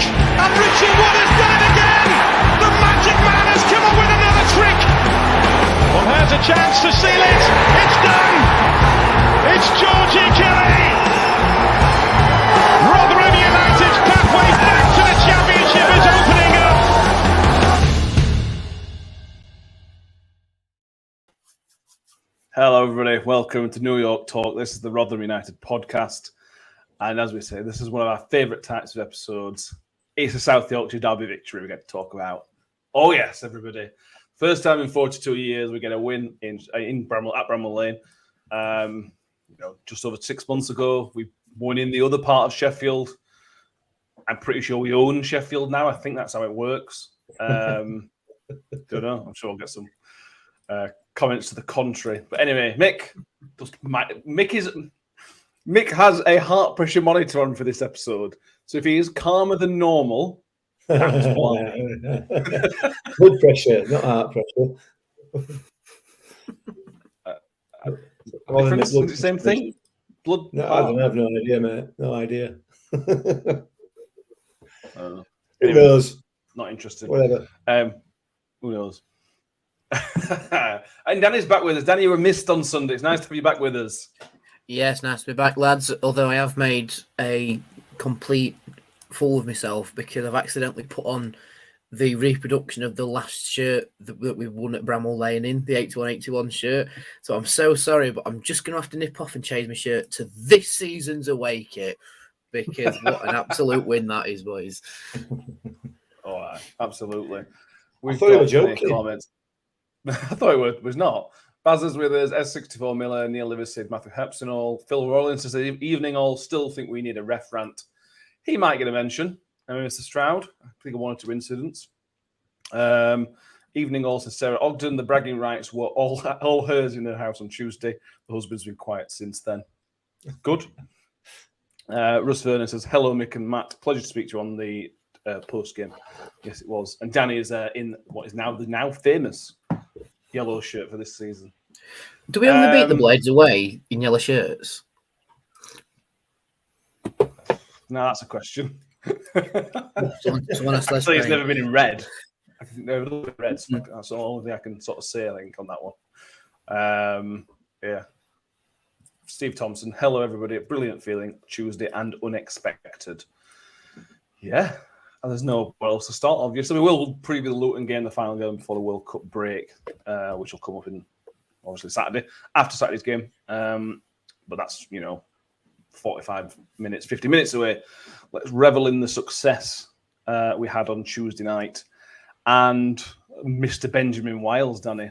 and Richie Wood has done it again. The magic man has come up with another trick. Well, here's a chance to seal it. It's done. It's Georgie Kelly. Rotherham United's pathway back to the championship is opening up. Hello, everybody. Welcome to New York Talk. This is the Rotherham United podcast. And as we say, this is one of our favourite types of episodes. It's a South Yorkshire derby victory we get to talk about. Oh, yes, everybody. First time in 42 years we get a win in Bramall Lane. Just over 6 months ago, we won in the other part of Sheffield. I'm pretty sure we own Sheffield now. I think that's how it works. Don't know. I'm sure we'll get some comments to the contrary. But anyway, Mick has a heart pressure monitor on for this episode. So if he is calmer than normal, that's why. Blood pressure, not heart pressure. Is it the same thing? Blood? No, I have no idea, mate. No idea. Who knows? Not interested. Whatever. Who knows? And Danny's back with us. Danny, you were missed on Sunday. It's nice to have you back with us. Yes, nice to be back, lads. Although I have made a complete fool of myself because I've accidentally put on the reproduction of the last shirt that we won at Bramall Lane in, the 81-81 shirt. So I'm so sorry, but I'm just going to have to nip off and change my shirt to this season's away kit because what an absolute win that is, boys. Oh, absolutely. I thought you were joking. Comments. I thought it was not. Baz is with us, S64 Miller, Neil Liversid, Matthew Hepsonall, Phil Rollins says, evening all, still think we need a ref rant. He might get a mention. Mr. Stroud, I think one or two incidents. Evening all says Sarah Ogden, the bragging rights were all hers in her house on Tuesday. The husband's been quiet since then. Good. Russ Vernon says, hello, Mick and Matt. Pleasure to speak to you on the post-game. Yes, it was. And Danny is in what is now the now famous yellow shirt for this season. Do we only beat the Blades away in yellow shirts? No, that's a question. Someone asked Actually, it's never been in red. I think they're a little bit red. So that's the only thing I can sort of say, I think, on that one. Yeah. Steve Thompson, hello, everybody. Brilliant feeling, Tuesday and unexpected. Yeah. And there's nowhere else to start, obviously. We will preview the Luton game, the final game before the World Cup break, which will come up in, obviously, Saturday, after Saturday's game. But that's, 45 minutes, 50 minutes away. Let's revel in the success we had on Tuesday night. And Mr. Benjamin Wiles, Danny.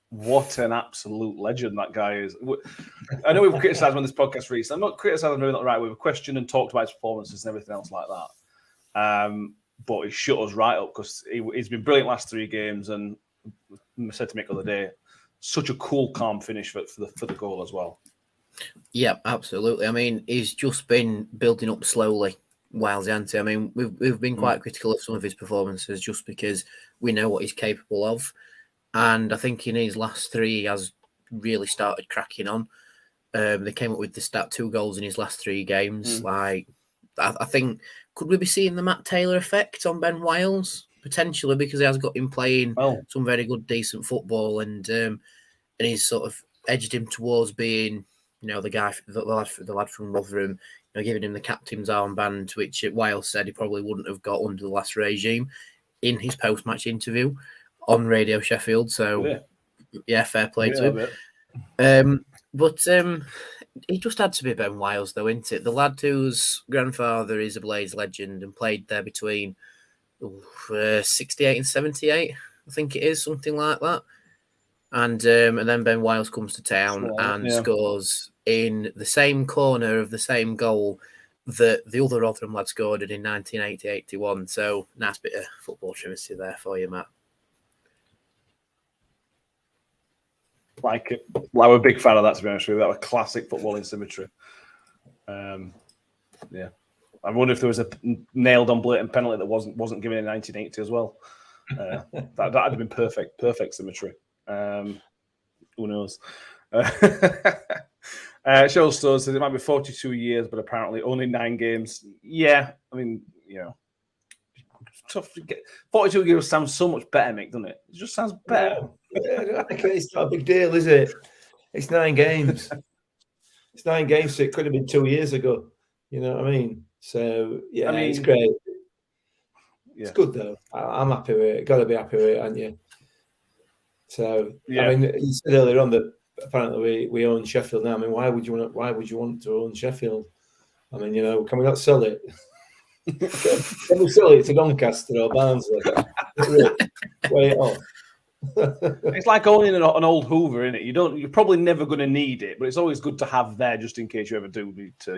What an absolute legend that guy is. I know we've criticised him on this podcast recently. I'm not criticising him right. We've questioned and talked about his performances and everything else like that. But he shut us right up because he's been brilliant last 3 games, and I said to Mick the other day, such a cool, calm finish for the goal as well. Yeah, absolutely. I mean, he's just been building up slowly, Wiles, hasn't he? I mean, we've been quite critical of some of his performances just because we know what he's capable of, and I think in his last 3 he has really started cracking on. They came up with the stat 2 goals in his last 3 games. I think. Could we be seeing the Matt Taylor effect on Ben Wiles? Potentially, because he has got him playing some very good, decent football, and he's sort of edged him towards being, the guy, the lad from Rotherham, giving him the captain's armband, which Wiles said he probably wouldn't have got under the last regime in his post-match interview on Radio Sheffield. So, yeah fair play to him. But he just had to be Ben Wiles, though, isn't it? The lad whose grandfather is a Blades legend and played there between 68 and 78, I think it is, something like that. And then Ben Wiles comes to town and scores in the same corner of the same goal that the other Rotherham lad scored in 1980-81. So, nice bit of football trinity there for you, Matt. Like it. Well, I'm a big fan of that, to be honest with you. That was classic footballing symmetry. Yeah. I wonder if there was a nailed-on blatant penalty that wasn't given in 1980 as well. That'd have been perfect symmetry. Who knows? Cheryl Stone says it might be 42 years, but apparently only 9 games. Yeah, I mean, 42 euros sounds so much better, Mick, doesn't it? It just sounds better. It's not a big deal, is it? It's 9 games. It's 9 games, so it could have been 2 years ago. You know what I mean? So, yeah, it's great. It's good, though. I'm happy with it. Got to be happy with it, aren't you? So, I mean, you said earlier on that apparently we own Sheffield now. I mean, why would you want to own Sheffield? I mean, can we not sell it? Can we sell it to Doncaster or Barnsley? Weigh it off. It's like owning an old Hoover, isn't it? You're probably never going to need it, but it's always good to have there just in case you ever do need to,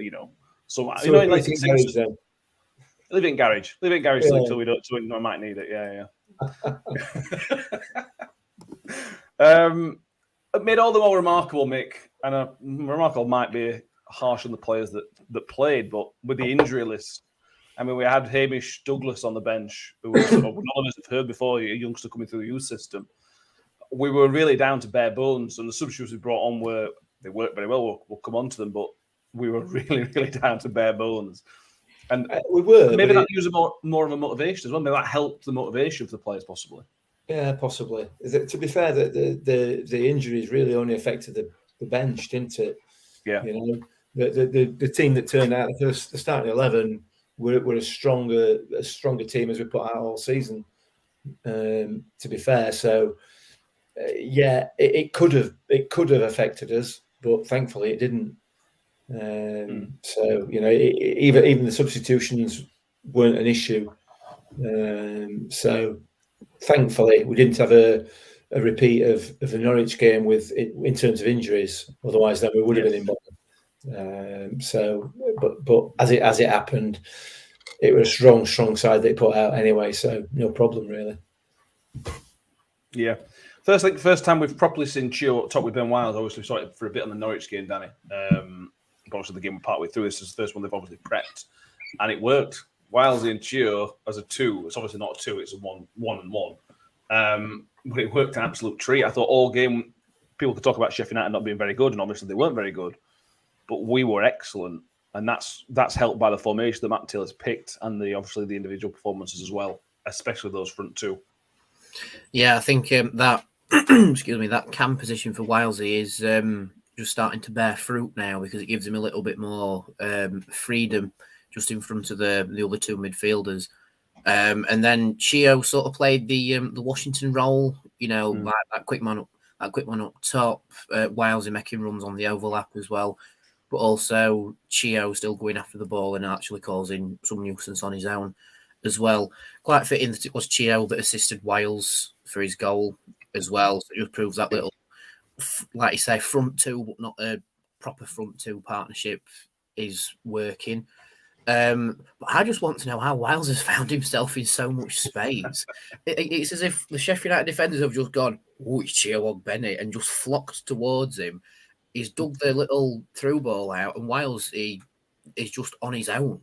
So in like garage, then. Leave it in garage. Until we might need it. Yeah. It made all the more remarkable, Mick, and remarkable might be harsh on the players that played, but with the injury list, I mean, we had Hamish Douglas on the bench, who was, none of us have heard before, a youngster coming through the youth system. We were really down to bare bones, and the substitutes we brought on they worked very well. We'll come on to them, but we were really, really down to bare bones. And we were. Maybe that used more of a motivation as well. Maybe that helped the motivation of the players, possibly. Yeah, possibly. To be fair, the injuries really only affected the bench, didn't it? Yeah. The team that turned out, the starting 11, were a stronger team as we put out all season. To be fair, so it could have affected us, but thankfully it didn't. So even the substitutions weren't an issue. So thankfully we didn't have a repeat of the Norwich game in terms of injuries. Otherwise, then we would have been involved. But as it happened, it was a strong side they put out anyway. So no problem really. Yeah. First time we've properly seen Chio talk with Ben Wiles. Obviously, we saw it for a bit on the Norwich game, Danny. Obviously, the game we're partway through. This is the first one they've obviously prepped, and it worked. Wiles and Chio as a 2. It's obviously not a 2. It's a 1-1. But it worked an absolute treat. I thought all game people could talk about Sheffield United not being very good, and obviously they weren't very good, but we were excellent, and that's helped by the formation that Matt Taylor's picked, and obviously the individual performances as well, especially those front 2. Yeah, I think that that cam position for Wilesy is just starting to bear fruit now, because it gives him a little bit more freedom just in front of the other 2 midfielders. And then Chio sort of played the Washington role, like that quick man up top. Wilesy making runs on the overlap as well, but also Chio still going after the ball and actually causing some nuisance on his own as well. Quite fitting that it was Chio that assisted Wiles for his goal as well. So it just proves that little, like you say, front 2, but not a proper front 2 partnership is working. But I just want to know how Wiles has found himself in so much space. It's as if the Sheffield United defenders have just gone, "Oh, it's Chio Bennett," and just flocked towards him. He's dug the little through ball out, and Wiles is just on his own,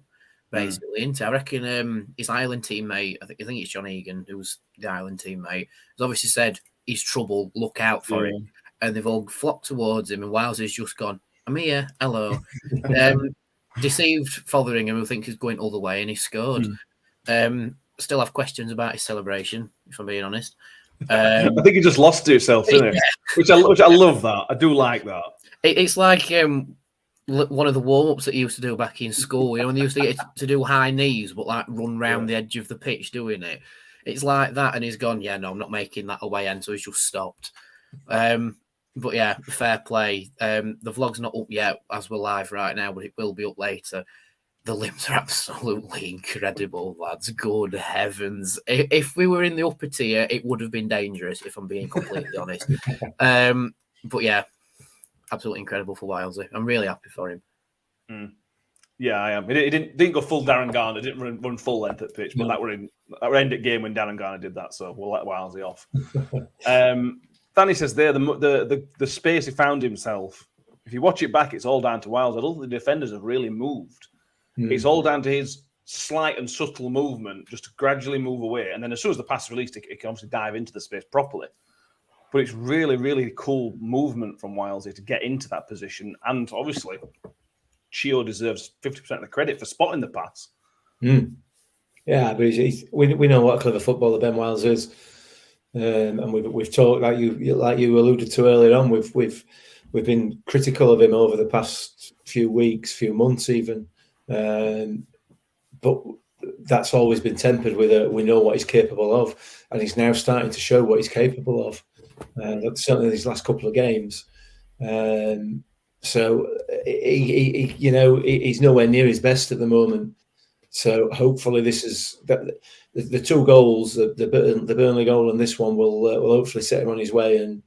basically. I reckon his Ireland teammate, I think it's John Egan, who's the Ireland teammate, has obviously said he's trouble, look out for him, and they've all flocked towards him, and Wiles has just gone, "I'm here, hello." Deceived Fotheringham, who think he's going all the way, and he scored. Still have questions about his celebration, if I'm being honest. I think he just lost to himself, didn't he? Which I love that. I do like that. It's like one of the warm-ups that he used to do back in school. When they used to get to do high knees, but like run round the edge of the pitch doing it. It's like that, and he's gone, "Yeah, no, I'm not making that away end," so he's just stopped. But yeah, fair play. The vlog's not up yet as we're live right now, but it will be up later. The limbs are absolutely incredible, lads. Good heavens. If we were in the upper tier, it would have been dangerous, if I'm being completely honest. But yeah, absolutely incredible for Wilesy. I'm really happy for him. Yeah, I am. He didn't go full Darren Garner, didn't run full length at pitch, but that were end at game when Darren Garner did that, so we'll let Wilesy off. Danny says there, the space he found himself, if you watch it back, it's all down to Wiles. I don't think the defenders have really moved. It's all down to his slight and subtle movement, just to gradually move away. And then as soon as the pass is released, it can obviously dive into the space properly. But it's really, really cool movement from Wiles to get into that position. And obviously, Chio deserves 50% of the credit for spotting the pass. Yeah, but we know what a clever footballer Ben Wiles is, and we've talked like you alluded to earlier on. We've been critical of him over the past few weeks, few months even, but that's always been tempered with we know what he's capable of, and he's now starting to show what he's capable of. Certainly these last couple of games. So he's nowhere near his best at the moment. So hopefully this is the two goals, the Burnley goal and this one will hopefully set him on his way and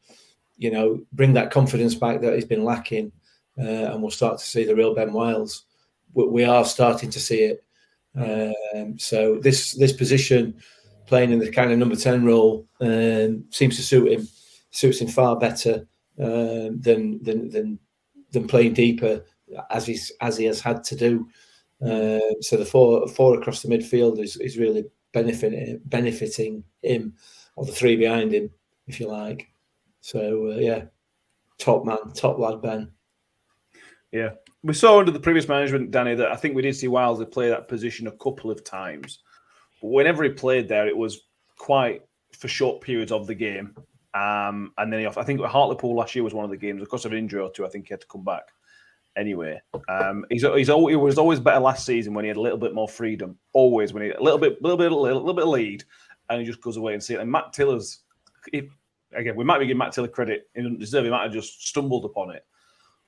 bring that confidence back that he's been lacking, and we'll start to see the real Ben Wiles. We are starting to see it. So this position, playing in the kind of number 10 role, seems to suits him far better than playing deeper as he has had to do. So the four across the midfield is really benefiting him, or the three behind him, if you like. So top lad Ben. Yeah, we saw under the previous management, Danny, that I think we did see Wiles play that position a couple of times, but whenever he played there, it was quite for short periods of the game. And then I think Hartlepool last year was one of the games, because of an injury or two. I think he had to come back. Anyway, he was always better last season when he had a little bit more freedom. Always when he a little bit of lead, and he just goes away and see it. And Matt Tiller's, again, we might be giving Matt Tiller credit. He doesn't deserve it. He might have just stumbled upon it,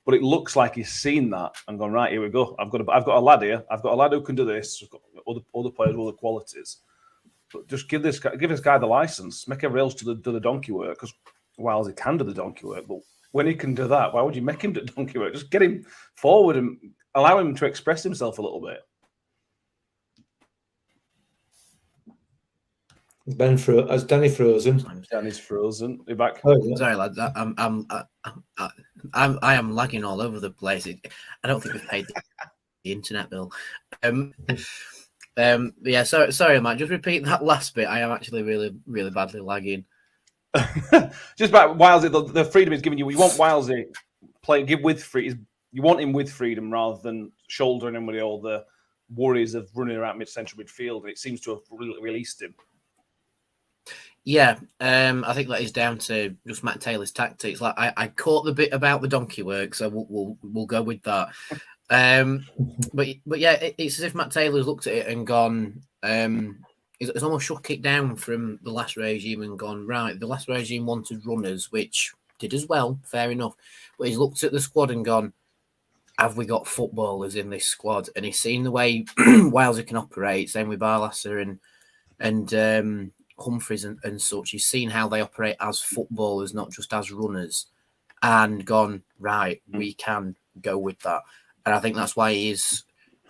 but it looks like he's seen that and gone, right, here we go. I've got a lad here. I've got a lad who can do this. I've got other players with other qualities. But just give this guy the license. Make everyone else do the donkey work, because Wiles, he can do the donkey work, but when he can do that, why would you make him do donkey work? Just get him forward and allow him to express himself a little bit. Has Danny frozen? Danny's frozen. You're back. Oh, yeah. Sorry, lads. I am lagging all over the place. I don't think we've paid the internet bill. Yeah. Sorry, Matt. Just repeat that last bit. I am actually really, really badly lagging. Just about Wilesy, the freedom he's giving you. You want Wilesy give with free. You want him with freedom rather than shouldering him with all the worries of running around mid-central midfield. And it seems to have released him. Yeah, I think that is down to just Matt Taylor's tactics. Like I caught the bit about the donkey work, so we'll go with that. But yeah, it's as if Matt Taylor's looked at it and gone. It's almost shut it down from the last regime and gone, right, the last regime wanted runners, which did as well, fair enough. But he's looked at the squad and gone, have we got footballers in this squad? And he's seen the way Wiles can operate, same with Barlasser and Humphreys and such. He's seen how they operate as footballers, not just as runners, and gone, right, we can go with that. And I think that's why he is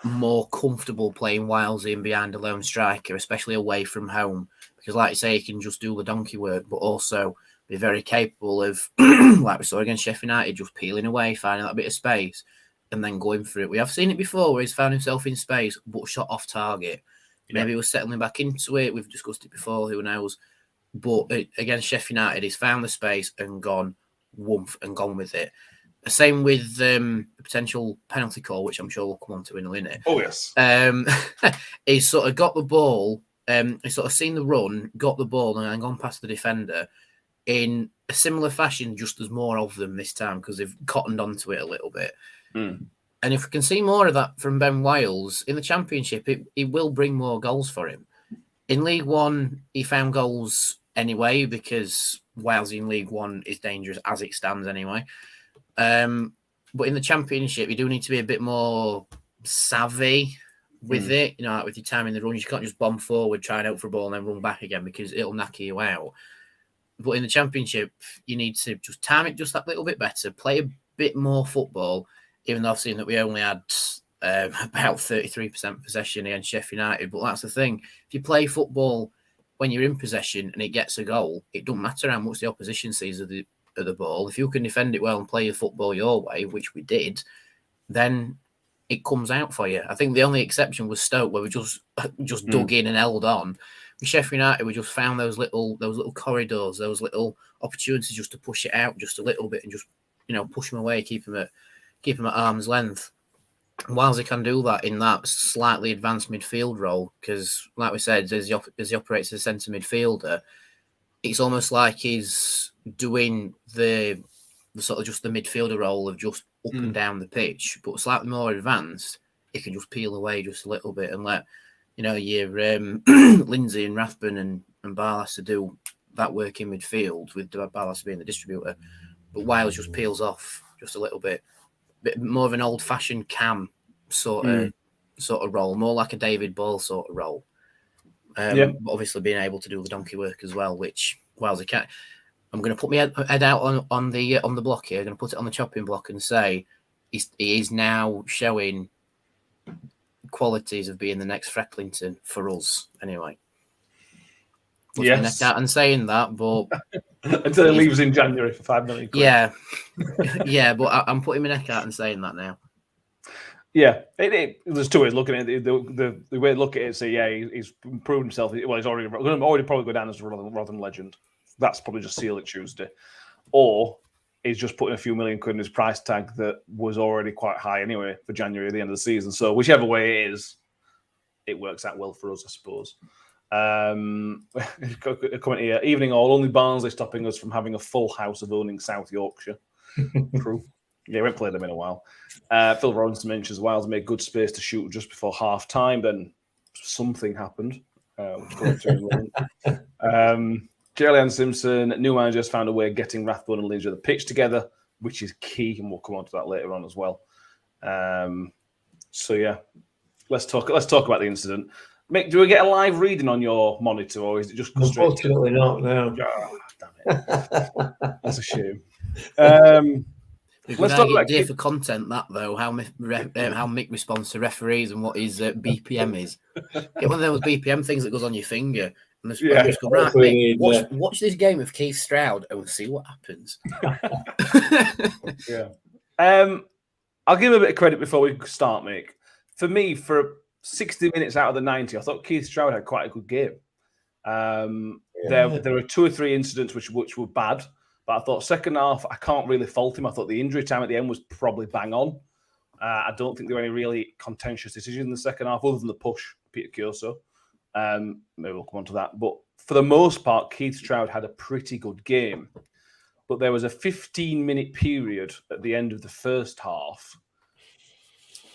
more comfortable playing Wiles in behind a lone striker, especially away from home, because like you say, he can just do the donkey work, but also be very capable of, like we saw against Sheffield United, just peeling away, finding that bit of space and then going for it. We have seen it before where he's found himself in space but shot off target. Maybe he was settling back into it. We've discussed it before, who knows. But against Sheffield United, he's found the space and gone woof and gone with it. Same with the potential penalty call, which I'm sure we'll come on to in a minute. Oh, yes. He's sort of got the ball, he's sort of seen the run, got the ball, and gone past the defender in a similar fashion, just there's more of them this time because they've cottoned onto it a little bit. And if we can see more of that from Ben Wiles in the Championship, it will bring more goals for him. In League One, he found goals anyway because Wiles in League One is dangerous as it stands anyway. But in the Championship, you do need to be a bit more savvy with it. You know, like with your time in the run, you can't just bomb forward, try and out for a ball and then run back again because it'll knock you out. But in the Championship, you need to just time it just that little bit better, play a bit more football, even though I've seen that we only had about 33% possession against Sheffield United. But that's the thing. If you play football when you're in possession and it gets a goal, it doesn't matter how much the opposition sees of the ball. If you can defend it well and play your football your way, which we did, then it comes out for you. I think the only exception was Stoke, where we just dug in and held on. With Sheffield United, we just found those little corridors, those little opportunities just to push it out just a little bit and just push them away, keep them at arm's length. Wiles can do that in that slightly advanced midfield role because, like we said, as he operates as a centre midfielder, it's almost like he's doing the sort of just the midfielder role of just up and down the pitch, but slightly more advanced. He can just peel away just a little bit and let your Lindsay and Rathbone and Barlas to do that work in midfield with Barlas being the distributor. But Wiles just peels off just a little bit more of an old-fashioned cam sort of role, more like a David Ball sort of role. But obviously being able to do the donkey work as well, which Wiles can't. I'm going to put my head out on the block here. I'm going to put it on the chopping block and say he is now showing qualities of being the next Frecklington for us, anyway. Putting my neck out and saying that, but until he leaves in January for £5 million. Yeah, but I'm putting my neck out and saying that now. Yeah, there's two ways looking at it. The way to look at it is say, he's improved himself. Well, he's already probably go down as a Rotherham legend. That's probably just seal it Tuesday. Or he's just putting a few £1 million in his price tag that was already quite high anyway for January at the end of the season. So whichever way it is, it works out well for us, I suppose. A comment here. Evening all, only Barnsley stopping us from having a full house of owning South Yorkshire. True. Yeah, we haven't played them in a while. Phil Robinson mentions Wiles made good space to shoot just before half time. Then something happened. Jillian Simpson, new manager has found a way of getting Rathbone and Leeds on the pitch together, which is key, and we'll come on to that later on as well. So yeah, let's talk about the incident. Mick, do we get a live reading on your monitor, or is it just unfortunately not? No. Oh, damn it. That's a shame. Let's talk about idea for content. That though, how Mick responds to referees and what his BPM is. Get one of those BPM things that goes on your finger. And just go, right, Mick, watch this game of Keith Stroud and we'll see what happens. Yeah. I'll give him a bit of credit before we start, Mick. For me, for 60 minutes out of the 90, I thought Keith Stroud had quite a good game. There were 2 or 3 incidents which were bad, but I thought second half, I can't really fault him. I thought the injury time at the end was probably bang on. I don't think there were any really contentious decisions in the second half, other than the push, Peter Kioso. Maybe we'll come on to that. But for the most part, Keith Stroud had a pretty good game. But there was a 15-minute period at the end of the first half,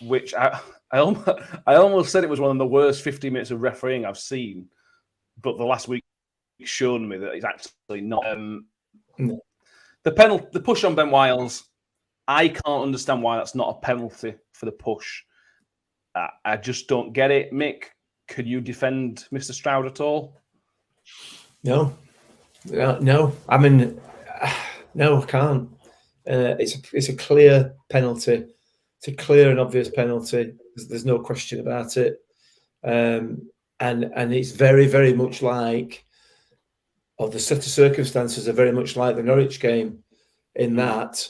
which I almost said it was one of the worst 15 minutes of refereeing I've seen. But the last week shown me that it's actually not. The push on Ben Wiles, I can't understand why that's not a penalty for the push. I just don't get it. Mick, could you defend Mr. Stroud at all? No. I mean, no, I can't. It's a clear penalty. It's a clear and obvious penalty. There's no question about it. And it's very, very much like, or the set of circumstances are very much like the Norwich game, in that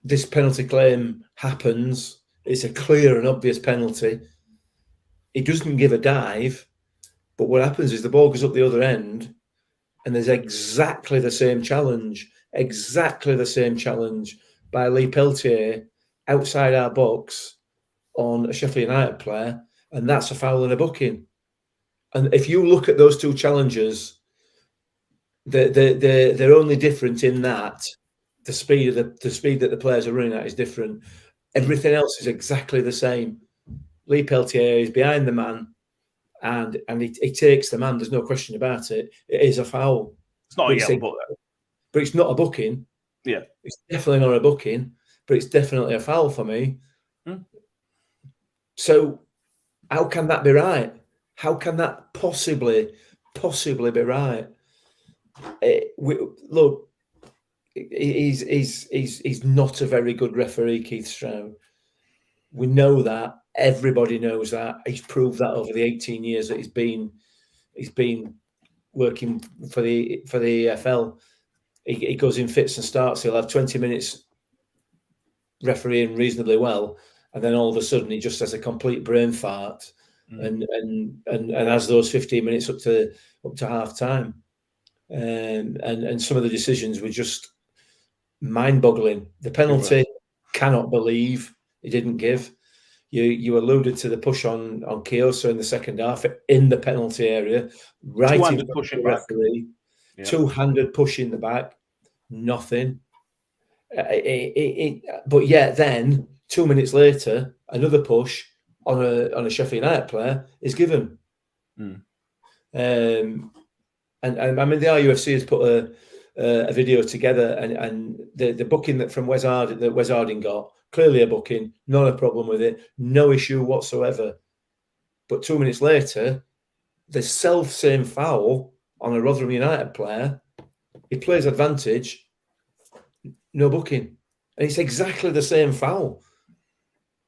this penalty claim happens. It's a clear and obvious penalty. He doesn't give a dive, but what happens is the ball goes up the other end, and there's exactly the same challenge by Lee Peltier outside our box on a Sheffield United player, and that's a foul and a booking. And if you look at those 2 challenges, they're only different in that the speed that the players are running at is different. Everything else is exactly the same. Lee Peltier is behind the man, and he takes the man. There's no question about it. It is a foul. It's not a yellow, but it's not a booking. Yeah, it's definitely not a booking, but it's definitely a foul for me. So, how can that be right? How can that possibly be right? Look, he's not a very good referee, Keith Stroud. We know that. Everybody knows that. He's proved that over the 18 years that he's been working for the EFL. He goes in fits and starts. He'll have 20 minutes refereeing reasonably well, and then all of a sudden he just has a complete brain fart, and has those 15 minutes up to half time. And some of the decisions were just mind-boggling. The penalty, cannot believe he didn't give. You alluded to the push on Kiosa in the second half in the penalty area, right in front of the referee. Yeah. Two-handed push in the back, nothing. But yet then 2 minutes later, another push on a Sheffield United player is given. And I mean the RUFC has put a video together, and the booking that from Wes Harding got, clearly a booking, not a problem with it, no issue whatsoever. But 2 minutes later, the same foul on a Rotherham United player, he plays advantage, no booking. And it's exactly the same foul.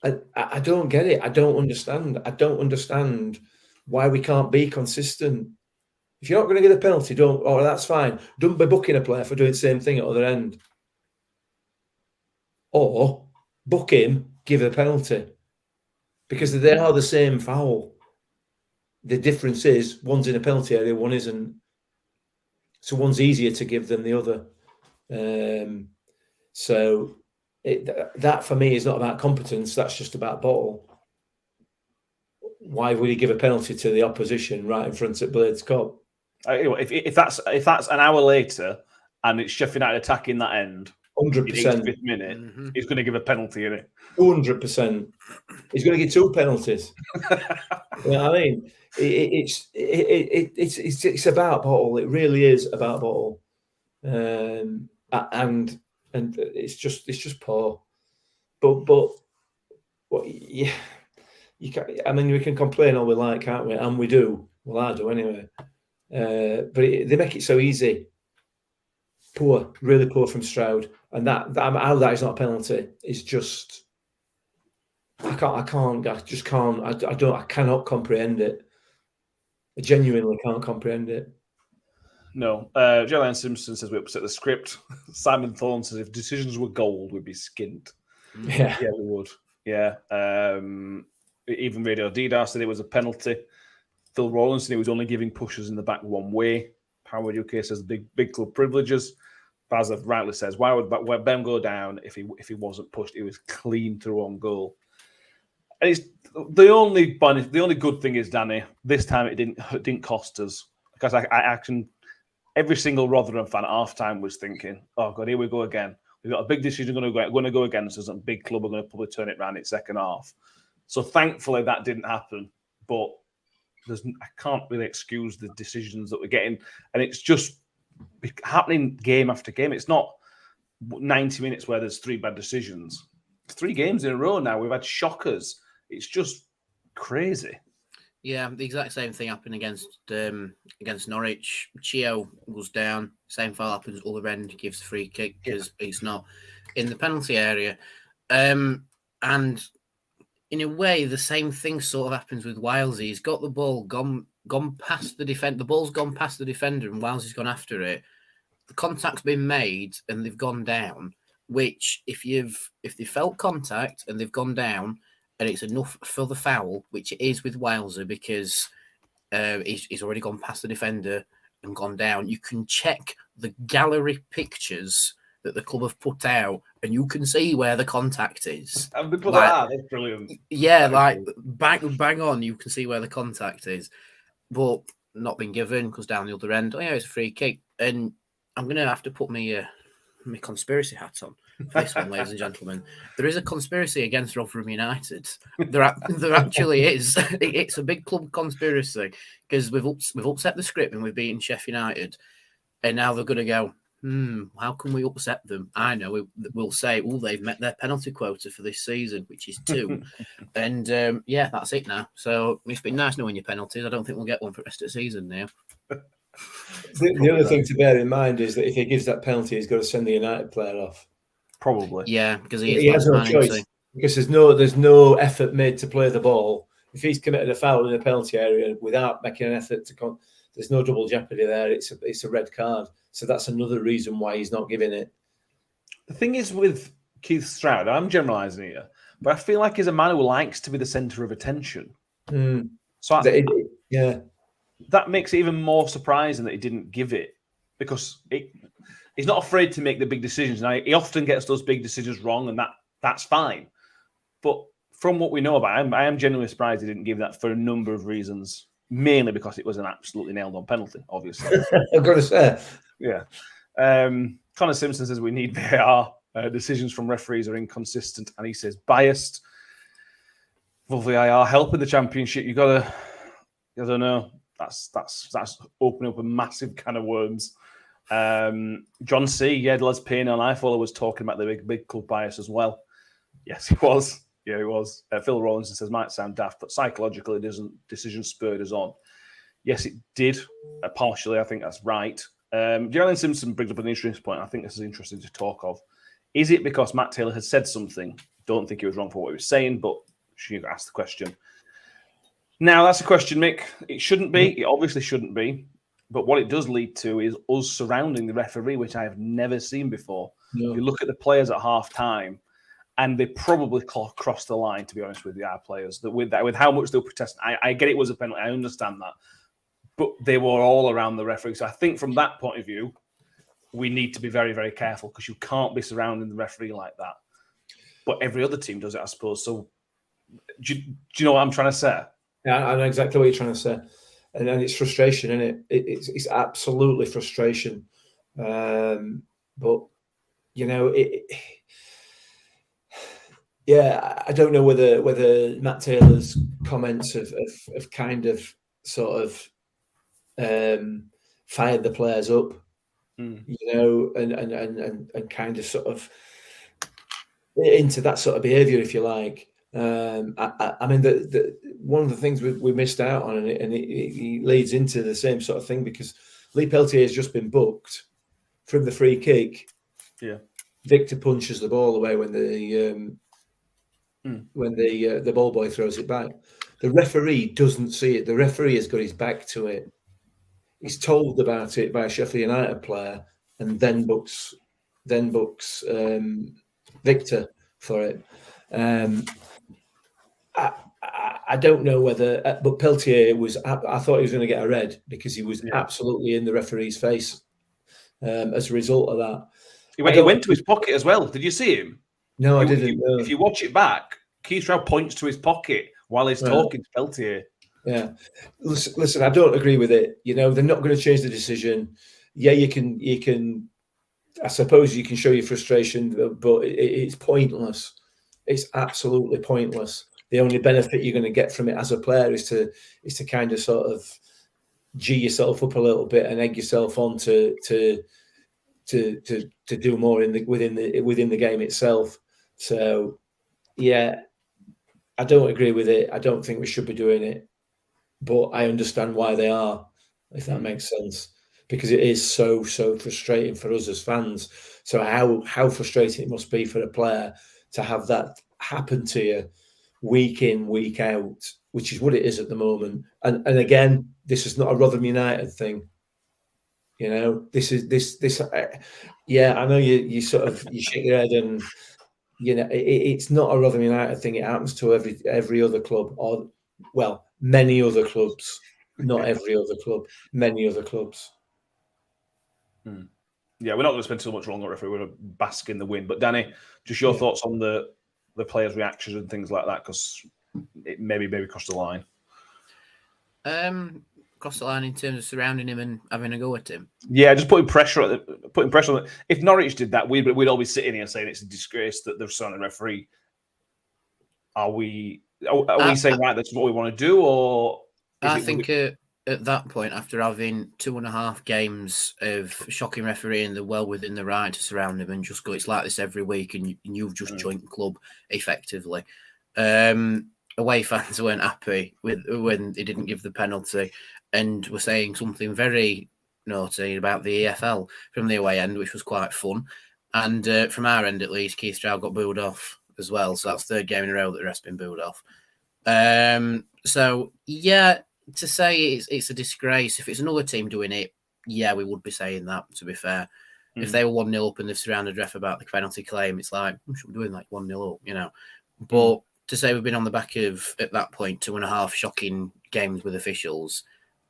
I don't get it. I don't understand. I don't understand why we can't be consistent. If you're not going to get a penalty, that's fine. Don't be booking a player for doing the same thing at the other end. Or book him, give a penalty. Because they are the same foul. The difference is one's in a penalty area, one isn't. So one's easier to give than the other. So that for me is not about competence. That's just about bottle. Why would he give a penalty to the opposition right in front of Blades Cup? If that's an hour later and it's Sheffield United attacking that end, 100%. 85th minute, he's going to give a penalty, isn't he? 200%. He's going to give 2 penalties. You know what I mean? It's about bottle. It really is about bottle, and it's just poor. But yeah, you can. I mean, we can complain all we like, can't we? And we do. Well, I do anyway. But they make it so easy. Poor, really poor from Stroud, and that how that is not a penalty is just. I cannot comprehend it. I genuinely can't comprehend it. No. Jolene Simpson says we upset the script. Simon Thorne says if decisions were gold, we'd be skint. Yeah, we would. Yeah. Even Radio Didar said it was a penalty. Phil Rawlinson, he was only giving pushes in the back one way. Howard UK says big club privileges. Bazav rightly says, why would Ben go down if he wasn't pushed? He was clean through on goal. And it's the only good thing is, Danny, this time it didn't cost us, because I can. Every single Rotherham fan at half-time was thinking, "Oh God, here we go again. We've got a big decision going to go against us. A big club are going to probably turn it around in second half." So thankfully that didn't happen. But I can't really excuse the decisions that we're getting, and it's just happening game after game. It's not 90 minutes where there's 3 bad decisions. 3 games in a row now. We've had shockers. It's just crazy. Yeah, the exact same thing happened against Norwich. Chio was down. Same foul happens. Other end gives the free kick because he's not in the penalty area. And in a way, the same thing sort of happens with Wiles. He's got the ball gone past the defender. The ball's gone past the defender, and Wiles has gone after it. The contact's been made, and they've gone down. Which, if they felt contact and they've gone down, and it's enough for the foul, which it is with Wileser, because he's already gone past the defender and gone down. You can check the gallery pictures that the club have put out, and you can see where the contact is. And people that's brilliant. Yeah, bang on, you can see where the contact is. But not been given, because down the other end, it's a free kick. And I'm going to have to put my conspiracy hat on for this one, ladies and gentlemen. There is a conspiracy against Rotherham United. There actually is. It's a big club conspiracy, because we've upset the script and we've beaten Sheffield United, and now they're going to go, how can we upset them? I know we'll say, they've met their penalty quota for this season, which is 2, and that's it now. So it's been nice knowing your penalties. I don't think we'll get one for the rest of the season now. The other thing to bear in mind is that if he gives that penalty, he's got to send the United player off. Probably. Yeah, because he has no choice. Because there's no effort made to play the ball. If he's committed a foul in the penalty area without making an effort there's no double jeopardy there. It's a red card. So that's another reason why he's not giving it. The thing is with Keith Stroud, I'm generalising here, but I feel like he's a man who likes to be the centre of attention. So that makes it even more surprising that he didn't give it, because he's not afraid to make the big decisions. Now, he often gets those big decisions wrong, and that's fine. But from what we know about him, I am genuinely surprised he didn't give that for a number of reasons. Mainly because it was an absolutely nailed-on penalty, obviously. I've got to say. Yeah. Connor Simpson says we need VAR. Decisions from referees are inconsistent, and he says biased. Will VAR help in the Championship? You got to, I don't know. That's opening up a massive can of worms. John C. Yeah, Les Payne on iFollow was talking about the big club bias as well. Yes, he was. Yeah, he was. Phil Rawlinson says might sound daft, but psychologically, decision spurred us on. Yes, it did. Partially, I think that's right. Geraldine Simpson brings up an interesting point. I think this is interesting to talk of. Is it because Matt Taylor has said something? Don't think he was wrong for what he was saying, but she asked the question. Now, that's a question, Mick. It shouldn't be. It obviously shouldn't be. But what it does lead to is us surrounding the referee, which I have never seen before. No. You look at the players at half-time, and they probably crossed the line, to be honest with you, our players. With how much they were protesting. I get it was a penalty. I understand that. But they were all around the referee. So I think from that point of view, we need to be very, very careful because you can't be surrounding the referee like that. But every other team does it, I suppose. So do you know what I'm trying to say? Yeah, I know exactly what you're trying to say. And it's frustration, isn't it? It's absolutely frustration. But, you know, yeah, I don't know whether Matt Taylor's comments have kind of sort of fired the players up, you know, and kind of sort of into that sort of behaviour, if you like. I mean, one of the things we missed out on, and it leads into the same sort of thing, because Lee Peltier has just been booked from the free kick. Yeah, Victor punches the ball away when the ball boy throws it back. The referee doesn't see it. The referee has got his back to it. He's told about it by a Sheffield United player, and then books Victor for it. I don't know whether, but Peltier was. I thought he was going to get a red because he was absolutely in the referee's face as a result of that. He went to his pocket as well. Did you see him? No, I didn't. If you watch it back, Keith Stroud points to his pocket while he's talking to Peltier. Yeah, listen. I don't agree with it. You know, they're not going to change the decision. Yeah, you can. I suppose you can show your frustration, but it's pointless. It's absolutely pointless. The only benefit you're going to get from it as a player is to kind of sort of G yourself up a little bit and egg yourself on to do more within the game itself. So, yeah, I don't agree with it. I don't think we should be doing it, but I understand why they are, if that makes sense, because it is so frustrating for us as fans. So how frustrating it must be for a player to have that happen to you week in, week out, which is what it is at the moment. And again, this is not a Rotherham United thing. You know, this. Yeah, I know you shake your head, and you know it's not a Rotherham United thing. It happens to every other club, or well, many other clubs. Not every other club, many other clubs. Yeah, we're not going to spend too much longer if we were to bask in the wind. But Danny, just your thoughts on the players' reactions and things like that, because it maybe crossed the line. Crossed the line in terms of surrounding him and having a go at him. Yeah, just putting pressure on it. If Norwich did that, we'd all be sitting here saying it's a disgrace that they've signed a referee. Are we saying right? That's what we want to do, or I think at that point, after having 2.5 games of shocking refereeing, they're well within the right to surround him and just go, it's like this every week, and you've just joined the club effectively. Away fans weren't happy when he didn't give the penalty, and were saying something very naughty about the EFL from the away end, which was quite fun. And from our end, at least, Keith Stroud got booed off as well. So that's third game in a row that the rest been booed off. So yeah, to say it's a disgrace. If it's another team doing it, yeah, we would be saying that, to be fair. If they were 1-0 up and they've surrounded ref about the penalty claim, it's like, we should be doing like 1-0 up, you know. But to say we've been on the back of, at that point, 2.5 shocking games with officials,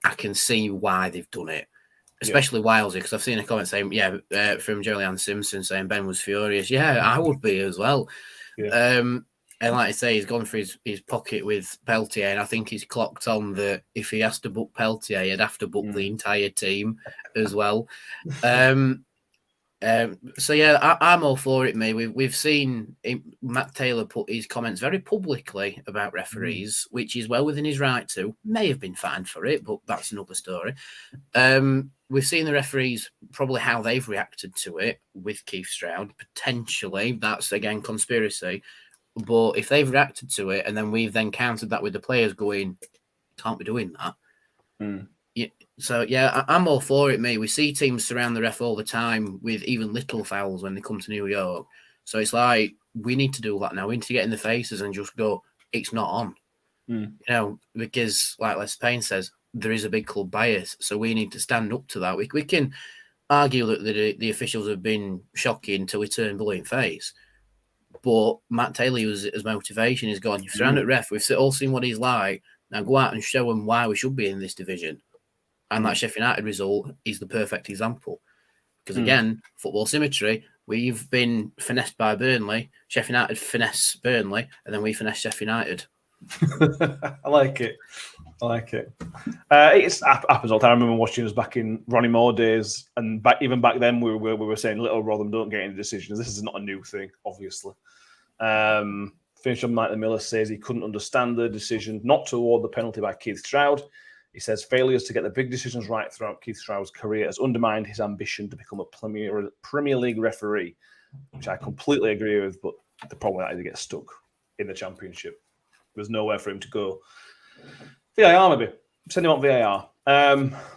I can see why they've done it. Especially Wiles, because I've seen a comment saying, from Julian Simpson saying Ben was furious. Yeah, I would be as well. Yeah. And like I say, he's gone for his pocket with Peltier, and I think he's clocked on that if he has to book Peltier, he'd have to book the entire team as well. So yeah, I'm all for it, mate. We've seen Matt Taylor put his comments very publicly about referees, which is well within his right to. May have been fined for it, but that's another story. We've seen the referees, probably how they've reacted to it with Keith Stroud. Potentially, that's again conspiracy. But if they've reacted to it and then we've then countered that with the players going, can't be doing that. Yeah, so yeah, I'm all for it, mate. We see teams surround the ref all the time with even little fouls when they come to New York. So it's like, we need to do that now. We need to get in the faces and just go, it's not on. You know, because like Les Payne says, there is a big club bias. So we need to stand up to that. We can argue that the officials have been shocking until we turn blue in face. But Matt Taylor uses his motivation. He's gone, you've surrounded ref. We've all seen what he's like. Now go out and show him why we should be in this division. And that Sheffield United result is the perfect example. Because again, football symmetry, we've been finessed by Burnley. Sheffield United finesse Burnley, and then we finesse Sheffield United. I like it. It's happens all the time. I remember watching us back in Ronnie Moore days, and even back then we were saying, "Little Rotherham don't get any decisions." This is not a new thing, obviously. Finish on Mike Miller says he couldn't understand the decision not to award the penalty by Keith Stroud. He says failures to get the big decisions right throughout Keith Stroud's career has undermined his ambition to become a Premier League referee, which I completely agree with. But the problem with that is he gets stuck in the Championship. There's nowhere for him to go. VAR, maybe. Send him on VAR.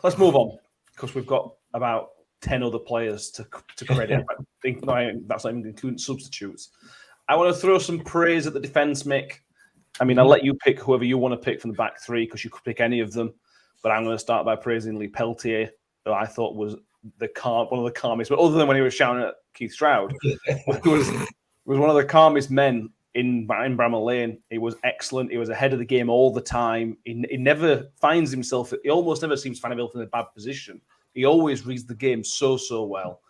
Let's move on, because we've got about 10 other players to credit. I think that's not even including substitutes. I want to throw some praise at the defence, Mick. I mean, I'll let you pick whoever you want to pick from the back three, because you could pick any of them. But I'm going to start by praising Lee Peltier, who I thought was one of the calmest. But other than when he was shouting at Keith Stroud, was one of the calmest men in Bramall Lane. He was excellent. He was ahead of the game all the time. He never finds himself. He almost never seems to find himself in a bad position. He always reads the game so well,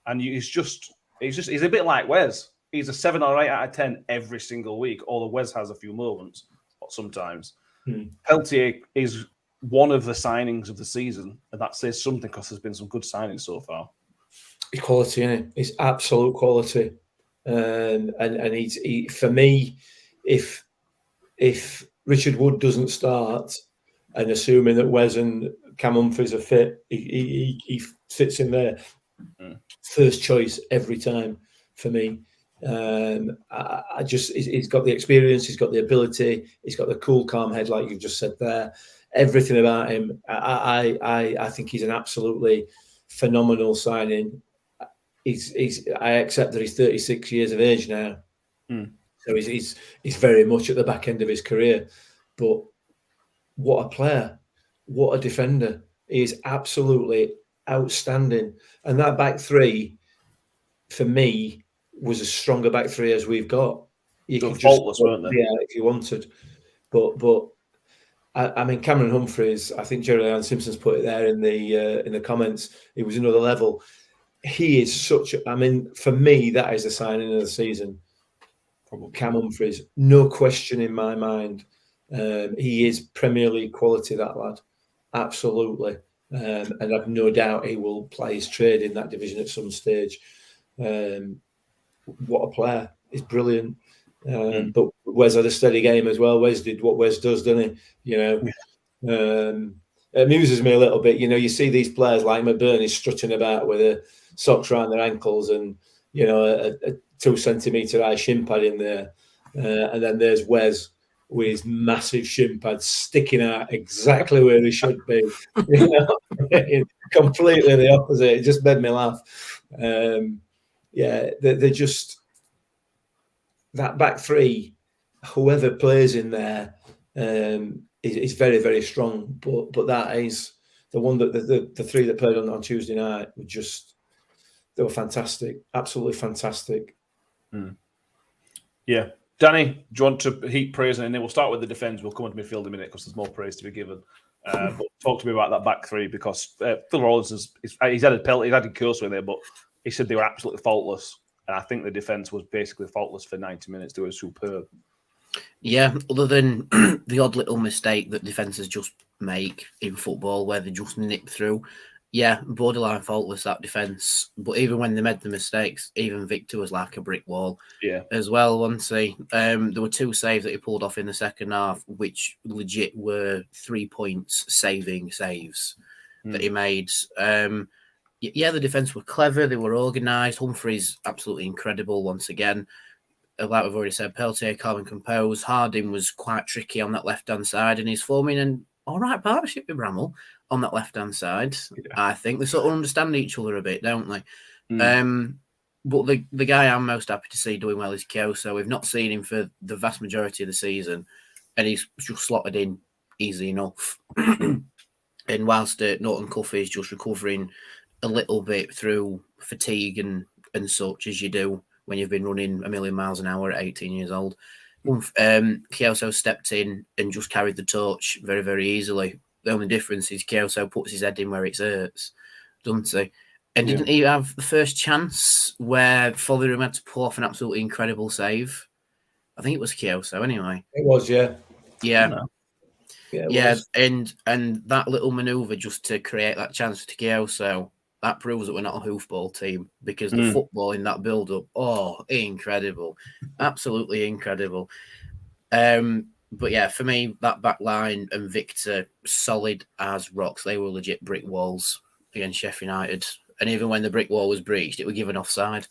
and he's a bit like Wes. He's a 7 or 8 out of 10 every single week. Although Wes has a few moments sometimes. Peltier is one of the signings of the season, and that says something, because there's been some good signings so far. It's quality, isn't it? It's absolute quality. And he's for me, if Richard Wood doesn't start, and assuming that Wes and Cam Humphries are fit, he fits in there. First choice every time for me. He's got the experience, he's got the ability, he's got the cool, calm head, like you've just said there. Everything about him, I think he's an absolutely phenomenal signing. I accept that he's 36 years of age now, so he's very much at the back end of his career. But what a player, what a defender! He is absolutely outstanding. And that back three, for me, was as strong a back three as we've got. You could faultless, weren't they? Yeah, if you wanted. But I mean, Cameron Humphries, I think Jerry Ann Simpson's put it there in the comments. It was another level. He is for me, that is the signing of the season. Probably Cam Humphries, no question in my mind. He is Premier League quality, that lad. Absolutely. And I've no doubt he will play his trade in that division at some stage. What a player. He's brilliant. But Wes had a steady game as well. Wes did what Wes does, doesn't he? It amuses me a little bit. You see these players like McBurney strutting about with the socks around their ankles and, a 2 centimetre high shin pad in there. And then there's Wes with his massive shin pad sticking out exactly where he should be. Completely the opposite. It just made me laugh. They're just... That back three, whoever plays in there, is very, very strong. But that is the one that the three that played on Tuesday night they were fantastic, absolutely fantastic. Yeah, Danny, do you want to heap praise, and then we'll start with the defence. We'll come on to midfield in a minute because there's more praise to be given. But talk to me about that back three, because Phil Rollins he's added penalty, he's added Curso in there, but he said they were absolutely faultless. And I think the defence was basically faultless for 90 minutes. They were superb. Yeah, other than the odd little mistake that defences just make in football where they just nip through. Yeah, borderline faultless that defence. But even when they made the mistakes, even Victor was like a brick wall. Yeah. As well, once he there were 2 saves that he pulled off in the second half, which legit were 3 points saving saves that he made. Yeah, the defence were clever, they were organised. Humphreys absolutely incredible once again. Like we've already said, Peltier calm and composed. Harding was quite tricky on that left-hand side, and he's forming an all right partnership with Bramall on that left-hand side. Yeah. I think they sort of understand each other a bit, don't they? But the guy I'm most happy to see doing well is Kyoso. We've not seen him for the vast majority of the season, and he's just slotted in easy enough. And whilst Norton Cuffy is just recovering a little bit through fatigue and such, as you do when you've been running 1,000,000 miles an hour at 18 years old, Kyoso stepped in and just carried the torch very, very easily. The only difference is Kyoso puts his head in where it hurts, doesn't he? And didn't he have the first chance where Rotherham had to pull off an absolutely incredible save? I think it was Kyoso anyway. It was, yeah. Yeah. Yeah, and that little manoeuvre just to create that chance to Kyoso, that proves that we're not a hoofball team, because the football in that build-up, incredible. Absolutely incredible. But yeah, for me, that back line and Victor, solid as rocks. They were legit brick walls against Sheffield United. And even when the brick wall was breached, it was given offside.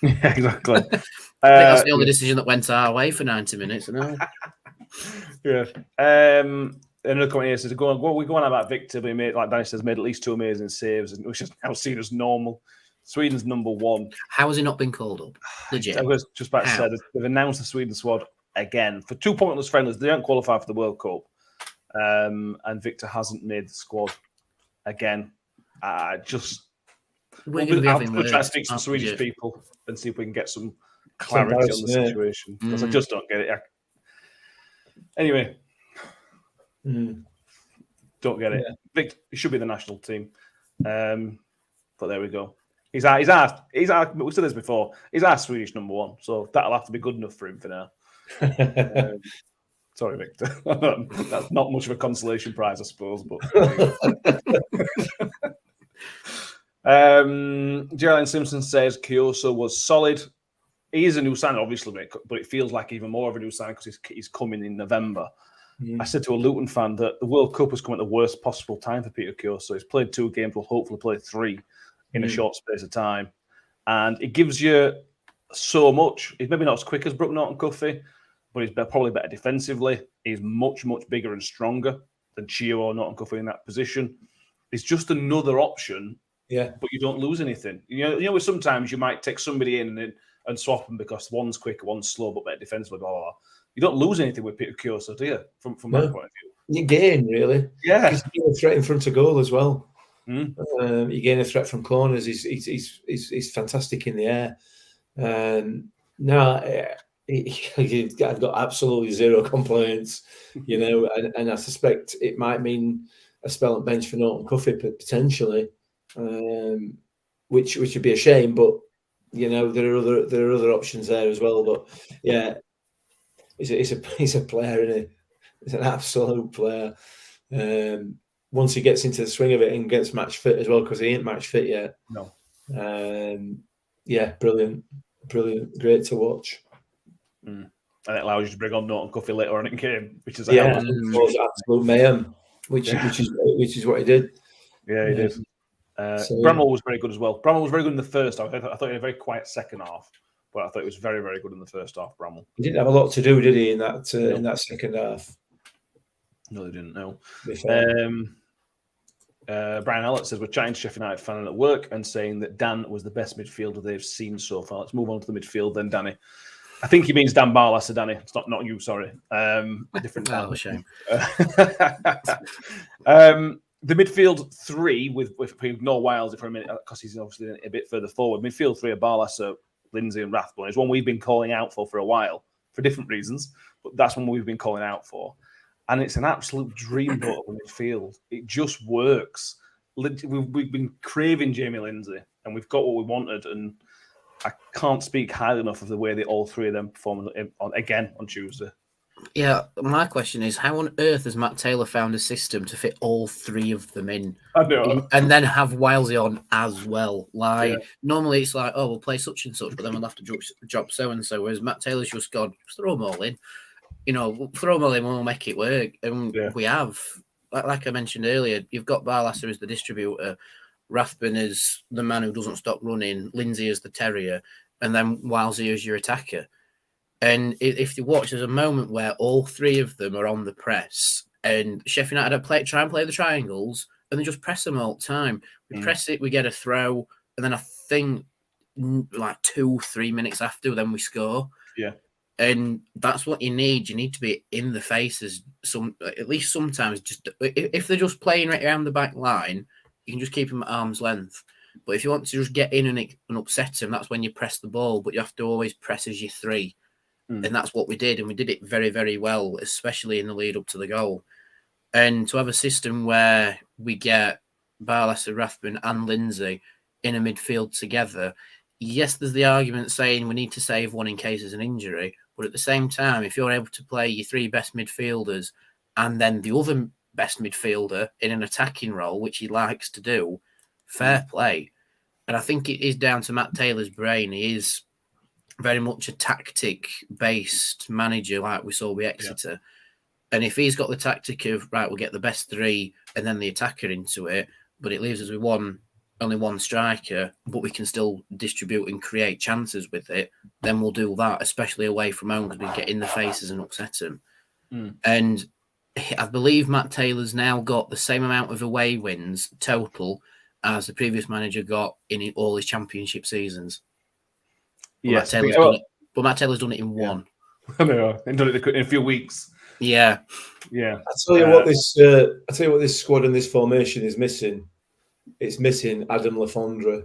Yeah, exactly. I think that's the only decision that went our way for 90 minutes. Yeah. Another comment here says, we're going on about Victor, but he made, like Danny says, made at least 2 amazing saves, which is now seen as normal. Sweden's number 1. How has he not been called up? Legit. I was just about to say, they've announced the Sweden squad again for 2 pointless friendlies. They don't qualify for the World Cup. And Victor hasn't made the squad again. We'll try to speak to some Swedish people and see if we can get some clarity on the situation, because I just don't get it. Anyway, don't get it. Victor, he should be the national team, but there we go. He's our. We said this before. He's our Swedish number 1, so that'll have to be good enough for him for now. Sorry, Victor. That's not much of a consolation prize, I suppose. But Geraldine Simpson says Kyoso was solid. He is a new signing, obviously, but it feels like even more of a new signing because he's coming in November. I said to a Luton fan that the World Cup has come at the worst possible time for Peter Kyoso. He's played 2 games, will hopefully play 3 in a short space of time. And it gives you so much. He's maybe not as quick as Brooke Norton-Cuffy, but he's probably better defensively. He's much, much bigger and stronger than Chio or Norton-Cuffy in that position. It's just another option, but you don't lose anything. You know, sometimes you might take somebody in and swap them because one's quick, one's slow, but better defensively, blah, blah, blah. You don't lose anything with Peter Kyoso, do you? From my point of view. You gain, really. Yeah. Because you gain a threat in front of goal as well. You gain a threat from corners. He's fantastic in the air. I've got absolutely zero complaints, and I suspect it might mean a spell at bench for Norton-Cuffy potentially, which would be a shame, but there are other options there as well. But yeah, he's a player, isn't he? He's an absolute player. Once he gets into the swing of it and gets match fit as well, because he ain't match fit yet. No. Yeah, brilliant, great to watch. And it allows you to bring on Norton-Cuffy later on in the game, which is absolute mayhem, which is what he did. Yeah, he did. Bramall was very good as well. Bramall was very good in the first half. I thought he had a very quiet second half, but I thought he was very, very good in the first half. Bramall. He didn't have a lot to do, did he, in that second half? No, they didn't. No. Brian Allett says we're chatting to Sheffield United fan at work and saying that Dan was the best midfielder they've seen so far. Let's move on to the midfield then, Danny. I think he means Dan Barlaser, Danny. It's not you, sorry. Different. Oh, shame. The midfield 3, if we ignore Wiles for a minute, because he's obviously a bit further forward. Midfield 3 are Barlaser, Lindsay, and Rathbone. It's one we've been calling out for a while, for different reasons, but that's one we've been calling out for. And it's an absolute dreamboat of a midfield. It just works. We've been craving Jamie Lindsay, and we've got what we wanted. And I can't speak highly enough of the way that all three of them performed again on Tuesday. Yeah, my question is, how on earth has Matt Taylor found a system to fit all three of them in? I know. And then have Wilesy on as well? Normally it's like, oh, we'll play such and such, but then we'll have to drop so-and-so, whereas Matt Taylor's just gone, just throw them all in. We'll throw them all in and we'll make it work. And we have, like I mentioned earlier, you've got Barlasser as the distributor, Rathbun as the man who doesn't stop running, Lindsay as the terrier, and then Wilesy as your attacker. And if you watch, there's a moment where all three of them are on the press, and Sheffield United try and play the triangles, and they just press them all the time. We press it, we get a throw, and then I think like 2-3 minutes after, then we score. Yeah. And that's what you need. You need to be in the faces at least sometimes. Just if they're just playing right around the back line, you can just keep them at arm's length. But if you want to just get in and upset them, that's when you press the ball. But you have to always press as your three. And that's what we did. And we did it very, very well, especially in the lead up to the goal. And to have a system where we get Barlasser, Rathbun and Lindsay in a midfield together, yes, there's the argument saying we need to save one in case there's an injury. But at the same time, if you're able to play your three best midfielders and then the other best midfielder in an attacking role, which he likes to do, fair play. And I think it is down to Matt Taylor's brain. He is very much a tactic-based manager like we saw with Exeter. Yeah. And if he's got the tactic of, right, we'll get the best three and then the attacker into it, but it leaves us with only one striker, but we can still distribute and create chances with it, then we'll do that, especially away from home, because we get in the faces and upset them. And I believe Matt Taylor's now got the same amount of away wins total as the previous manager got in all his championship seasons. Yes, but Matt Taylor's done it in one. I know, and done it in a few weeks. Yeah. I tell you what, this squad and this formation is missing. It's missing Adam Lafondra.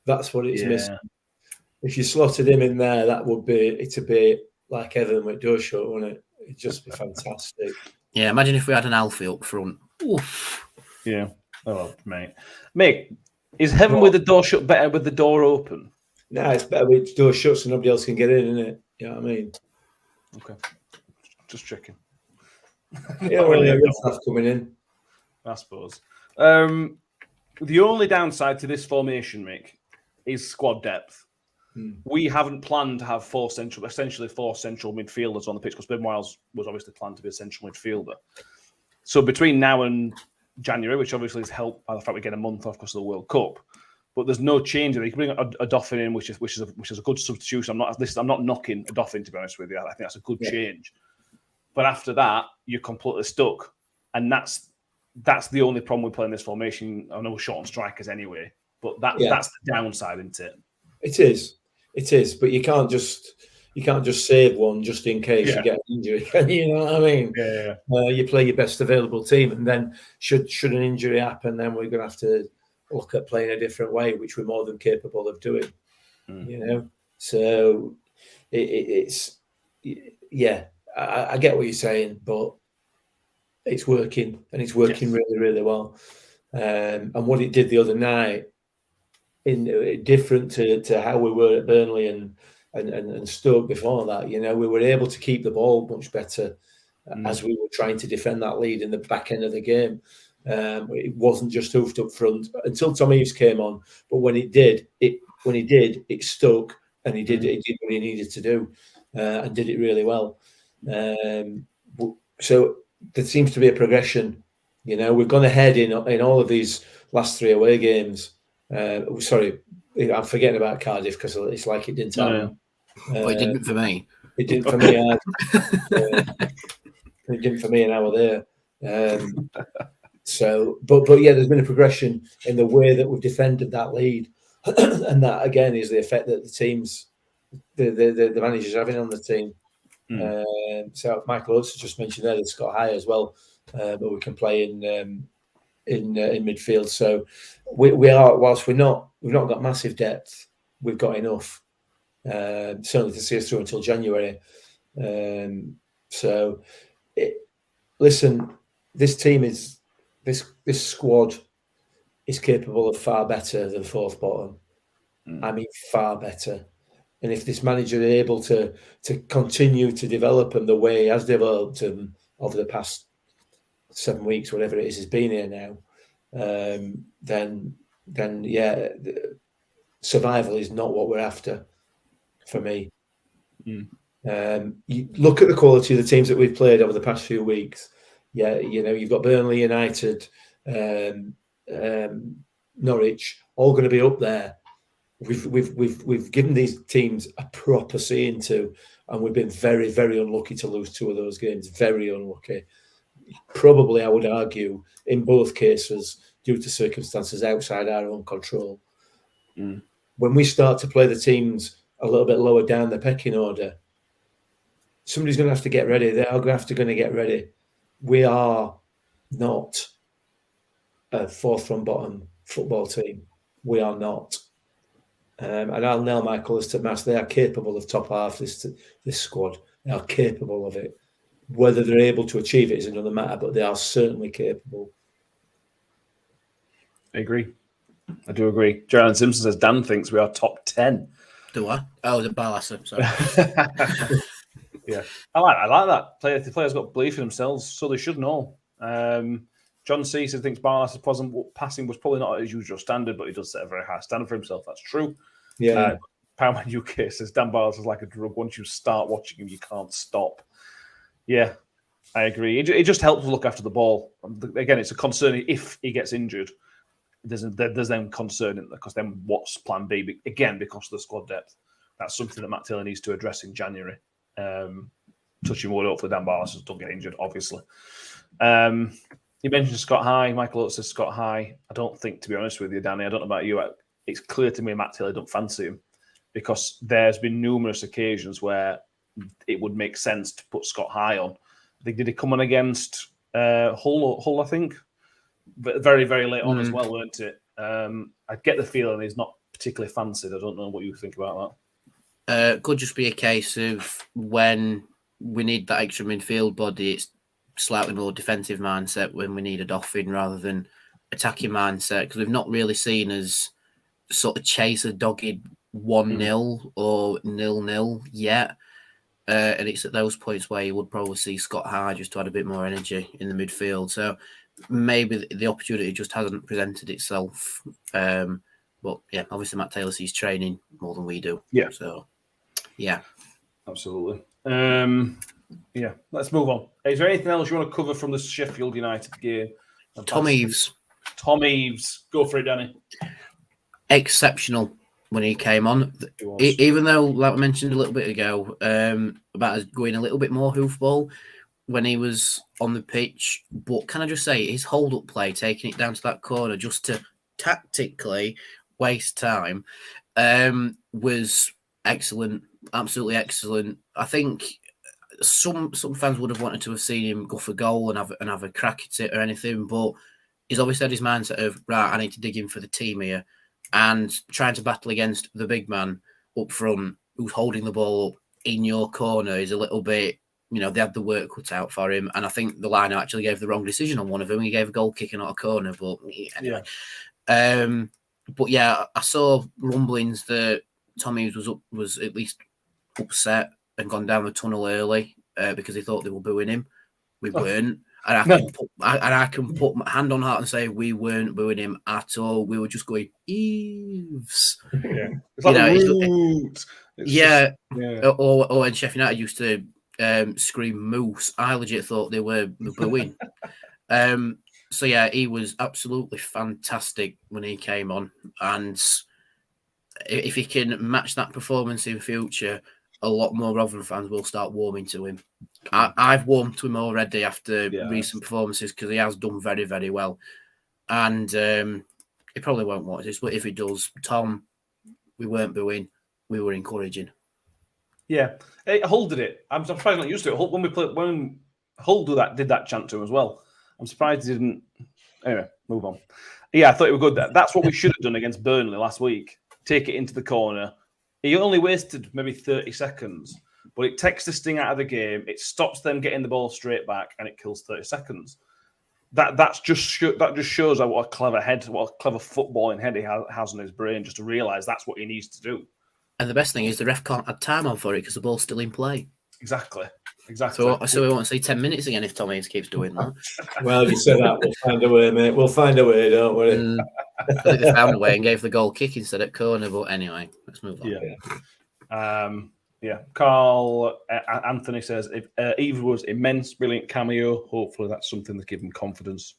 That's what it's missing. If you slotted him in there, it'd be like Evan McDoshut, wouldn't it? It'd just be fantastic. Yeah, imagine if we had an Alfie up front. Oof. Yeah. Oh, mate, is heaven with the door shut better with the door open? No, it's better with the door shut so nobody else can get in, isn't it? You know what I mean? Okay. Just checking. Yeah, really good stuff coming in. I suppose. The only downside to this formation, Mick, is squad depth. We haven't planned to have essentially four central midfielders on the pitch, because Ben Wiles was obviously planned to be a central midfielder. So between now and January, which obviously is helped by the fact we get a month off because of the World Cup, but there's no change. You can bring a Doffin in, which is a good substitution. I'm not knocking a Doffin, to be honest with you. I think that's a good change. But after that, you're completely stuck, and that's the only problem with playing this formation. I know we're short on strikers anyway, but that's the downside, isn't it? It is. But you can't just save one just in case you get an injury. You know what I mean? Yeah. You play your best available team, and then should an injury happen, then we're going to have to look at playing a different way, which we're more than capable of doing. You know, so it's I get what you're saying, but it's working, and it's working really, really well. And what it did the other night, different to how we were at Burnley and Stoke before that, you know, we were able to keep the ball much better as we were trying to defend that lead in the back end of the game. It wasn't just hoofed up front until Tom Eaves came on, but when he did, it stuck, and he did what he needed to do, and did it really well. So there seems to be a progression. You know, we've gone ahead in all of these last three away games. Sorry, I'm forgetting about Cardiff because it's like it didn't happen. Well, it didn't for me. It didn't for me. It didn't for me an hour there. So, but yeah, there's been a progression in the way that we've defended that lead, and that again is the effect that the teams, the managers having on the team. So Michael Oates just mentioned there that Scott High as well, but we can play in midfield. So we are, whilst we've not got massive depth, we've got enough certainly to see us through until January. Listen, this team is this squad is capable of far better than fourth bottom. I mean, far better. And if this manager is able to continue to develop them the way he has developed them over the past 7 weeks, whatever it is, he's been here now, then yeah, survival is not what we're after for me. You look at the quality of the teams that we've played over the past few weeks. Yeah, you've got Burnley, United, Norwich, all going to be up there. We've given these teams a proper seeing to, and we've been very, very unlucky to lose 2 of those games. Very unlucky. Probably, I would argue, in both cases, due to circumstances outside our own control. When we start to play the teams a little bit lower down the pecking order, somebody's going to have to get ready. They are going to get ready. We are not a fourth from bottom football team. We are not. And I'll nail my colours to mast. They are capable of top half this squad. They are capable of it. Whether they're able to achieve it is another matter, but they are certainly capable. I agree. I do agree. Gerald Simpson says Dan thinks we are top 10. Do I? Oh, the Ballasser. Sorry. Yeah, I like that. The players got belief in themselves, so they should know. John C thinks Barlas's passing was probably not at his usual standard, but he does set a very high standard for himself. That's true. Yeah. Powerman UK says Dan Barlas is like a drug. Once you start watching him, you can't stop. Yeah, I agree. It just helps to look after the ball. Again, it's a concern if he gets injured. There's then concern because then what's plan B? Again, because of the squad depth. That's something that Matt Taylor needs to address in January. Touching wood, hopefully Dan Barlas don't get injured, obviously. You mentioned Scott High. Michael Oates says Scott High. I don't think, to be honest with you, Danny, I don't know about you. It's clear to me Matt Taylor don't fancy him because there's been numerous occasions where it would make sense to put Scott High on. I think did he come on against Hull, I think? But very, very late on as well, weren't it? I get the feeling he's not particularly fancied. I don't know what you think about that. Could just be a case of when we need that extra midfield body, it's slightly more defensive mindset when we need a Doffin rather than attacking mindset, because we've not really seen us sort of chase a dogged 1-0 or 0-0 yet. And it's at those points where you would probably see Scott High just to add a bit more energy in the midfield. So maybe the opportunity just hasn't presented itself. But yeah, obviously Matt Taylor sees training more than we do. Yeah. So yeah. Absolutely. Yeah, let's move on. Is there anything else you want to cover from the Sheffield United game? Tom Eaves. Tom Eaves. Go for it, Danny. Exceptional when he came on. Even though, like I mentioned a little bit ago, about us going a little bit more hoofball when he was on the pitch. But can I just say, his hold-up play, taking it down to that corner just to tactically waste time, was excellent. Absolutely excellent. I think some fans would have wanted to have seen him go for goal and have a crack at it or anything, but he's always had his mindset of, right, I need to dig in for the team here, and trying to battle against the big man up front who's holding the ball up in your corner is a little bit, they had the work cut out for him, and I think the line actually gave the wrong decision on one of them. He gave a goal kick and not a corner, but anyway. Yeah. But yeah, I saw rumblings that Tom Eaves was at least upset and gone down the tunnel early because he thought they were booing him. We weren't. And I can put my hand on heart and say we weren't booing him at all. We were just going, Eaves. Yeah. It's like Or when Sheffield United used to scream Moose, I legit thought they were booing. So yeah, he was absolutely fantastic when he came on. And if he can match that performance in future, a lot more Rotherham fans will start warming to him. I've warmed to him already after recent performances because he has done very, very well. And he probably won't watch this, but if he does, Tom, we weren't booing, we were encouraging. Yeah, Hull did it. I'm surprised not used to it. When Hull did that chant to him as well. I'm surprised he didn't. Anyway, move on. Yeah, I thought it was good. That's what we should have done against Burnley last week. Take it into the corner. He only wasted maybe 30 seconds, but it takes the sting out of the game. It stops them getting the ball straight back, and it kills 30 seconds. that just shows what a clever head, what a clever footballing head he has in his brain, just to realise that's what he needs to do. And the best thing is the ref can't add time on for it because the ball's still in play. Exactly. So we won't see 10 minutes again if Tom Eaves keeps doing that. Well, you said that. We'll find a way, mate. We'll find a way, don't worry. I think they found a way and gave the goal kick instead of corner. But anyway, let's move on. Carl Anthony says, if Eaves was immense, brilliant cameo. Hopefully that's something that gives him confidence.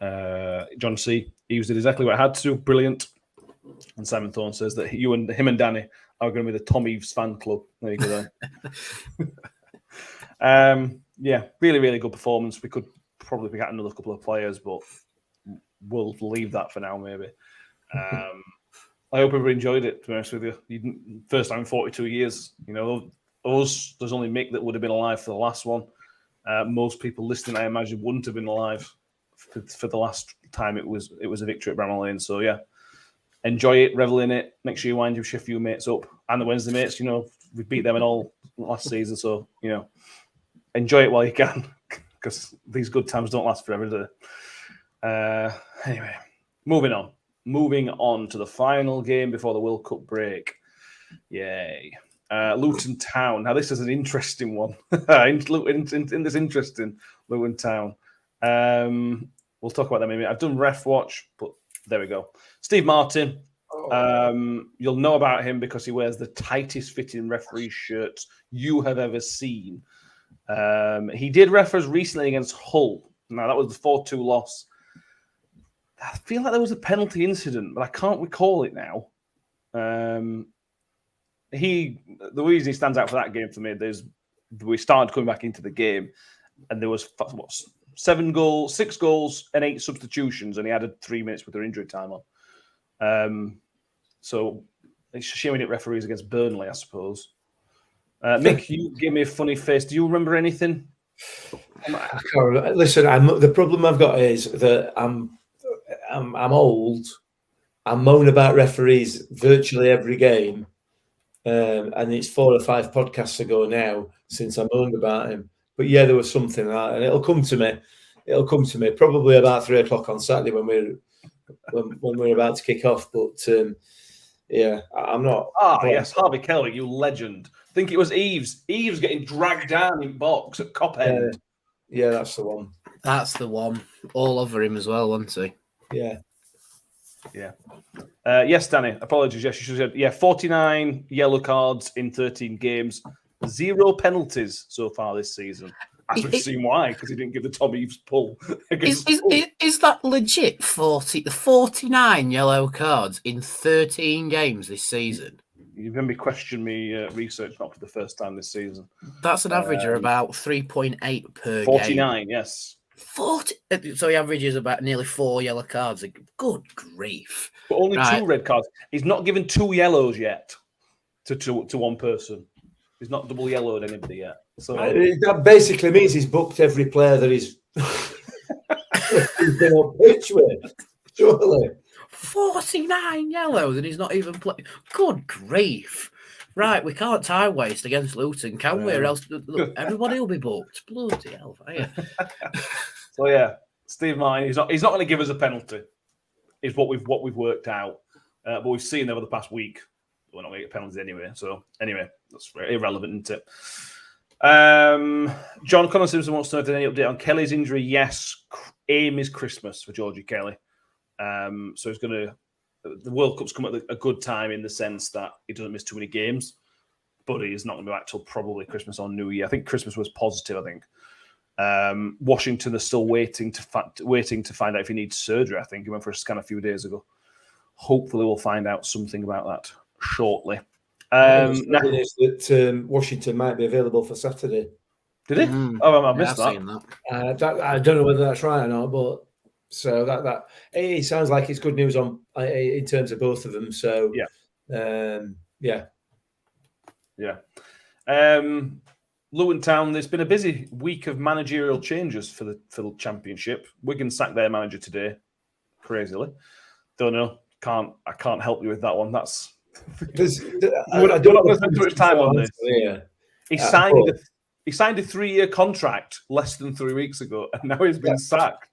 John C. Eaves did exactly what I had to. Brilliant. And Simon Thorne says that him and Danny are going to be the Tom Eaves fan club. There you go. Really, really good performance. We could probably pick out another couple of players, but we'll leave that for now, maybe. I hope everybody enjoyed it, to be honest with you. First time in 42 years. Us, there's only Mick that would have been alive for the last one. Most people listening, I imagine, wouldn't have been alive for the last time it was a victory at Bramall Lane. So, yeah. Enjoy it, revel in it. Make sure you wind your Sheffield mates up and the Wednesday mates. We beat them in all last season, so enjoy it while you can, because these good times don't last forever, do they? Anyway, moving on to the final game before the World Cup break. Yay! Luton Town. Now this is an interesting one. in this interesting Luton Town. We'll talk about them in a minute. I've done Ref Watch, but there we go. Steve Martin. You'll know about him because he wears the tightest fitting referee shirts you have ever seen. He did ref us recently against Hull. Now, that was the 4-2 loss. I feel like there was a penalty incident, but I can't recall it now. The reason he stands out for that game for me is we started coming back into the game and there was 6 goals and 8 substitutions, and he added 3 minutes with their injury time on. So it's a shame we didn't referees against Burnley, I suppose. Mick, you gave me a funny face. Do you remember anything? I can't remember. Listen, the problem I've got is that I'm old. I moan about referees virtually every game, and it's 4 or 5 podcasts ago now since I moaned about him. But yeah, there was something like that, and it'll come to me. It'll come to me probably about 3 o'clock on Saturday when we're about to kick off. But I'm not. Yes, Harvey Kelly, you legend. I think it was Eaves. Eaves getting dragged down in box at Cop End. Yeah, that's the one. That's the one. All over him as well, wasn't he? Yeah. Yes, Danny. Apologies. Yes, you should have said. 49 yellow cards in 13 games. 0 penalties so far this season. I should have seen why, because he didn't give the Tom Eaves pull. Is that legit? 49 yellow cards in 13 games this season? You're going to be questioning me research not for the first time this season. That's an average of about 3.8 per 49, game. Yes. 40. So he averages about nearly 4 yellow cards. Good grief. But only 2 red cards. He's not given 2 yellows yet to one person. He's not double yellowed anybody yet. So that basically means he's booked every player that he's been on pitch with. Surely. 49 yellows and he's not even playing. Good grief. Right, we can't time waste against Luton, can we? Or else everybody will be booked. Bloody hell. So Steve Martin, he's not going to give us a penalty, is what we've worked out. But we've seen over the past week we're not going to get penalties anyway. So anyway, that's irrelevant, isn't it? John Connor Simpson wants to know any update on Kelly's injury. Yes, aim is Christmas for Georgie Kelly. So he's the World Cup's come at a good time in the sense that he doesn't miss too many games, but he's not going to be back till probably Christmas or New Year. I think Christmas was positive. I think Washington are still waiting to find out if he needs surgery. I think he went for a scan a few days ago. Hopefully, we'll find out something about that shortly. That Washington might be available for Saturday. Did he? I missed that. I don't know whether that's right or not, but so that it sounds like it's good news on in terms of both of them. So Luton Town. There's been a busy week of managerial changes for the Championship. Wigan sacked their manager today, crazily. Don't know. I can't help you with that one. That's. I don't want to spend too much time on this. He signed a 3-year contract less than 3 weeks ago, and now he's been sacked.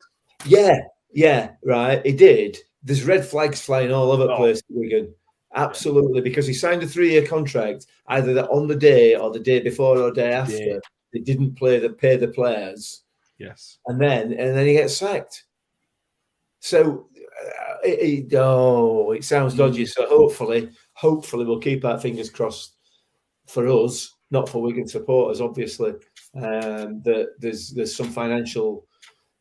Yeah, right. He did. There's red flags flying all over the place at Wigan. Absolutely, because he signed a 3-year contract either on the day or the day before or the day after. They didn't pay the players. Yes, and then he gets sacked. So it sounds dodgy. So hopefully we'll keep our fingers crossed for us, not for Wigan supporters, obviously. That there's some financial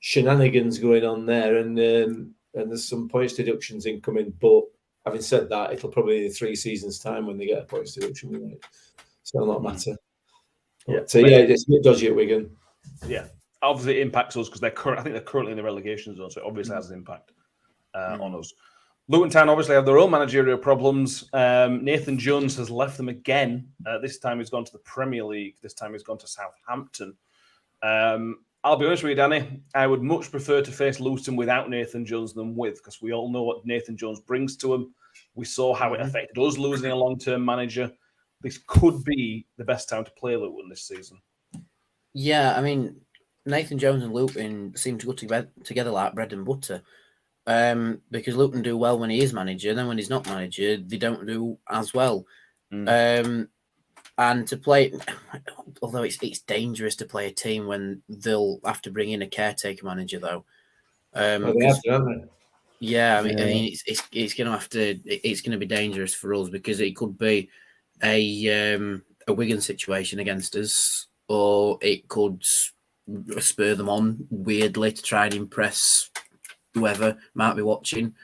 shenanigans going on there, and there's some points deductions incoming. But having said that, it'll probably be 3 seasons' time when they get a points deduction. So it'll not matter. But, it's a bit dodgy at Wigan. Yeah, obviously it impacts us because I think they're currently in the relegation zone, so it obviously has an impact on us. Luton Town obviously have their own managerial problems. Nathan Jones has left them again. This time he's gone to the Premier League. This time he's gone to Southampton. I'll be honest with you, Danny. I would much prefer to face Luton without Nathan Jones than with, because we all know what Nathan Jones brings to him. We saw how it affected us losing a long-term manager. This could be the best time to play Luton this season. Yeah, I mean, Nathan Jones and Luton seem to go together like bread and butter. Because Luton do well when he is manager, then when he's not manager, they don't do as well. And to play, although it's dangerous to play a team when they'll have to bring in a caretaker manager, though. They have to, haven't they? Yeah, I mean, it's going to be dangerous for us because it could be a Wigan situation against us, or it could spur them on weirdly to try and impress whoever might be watching,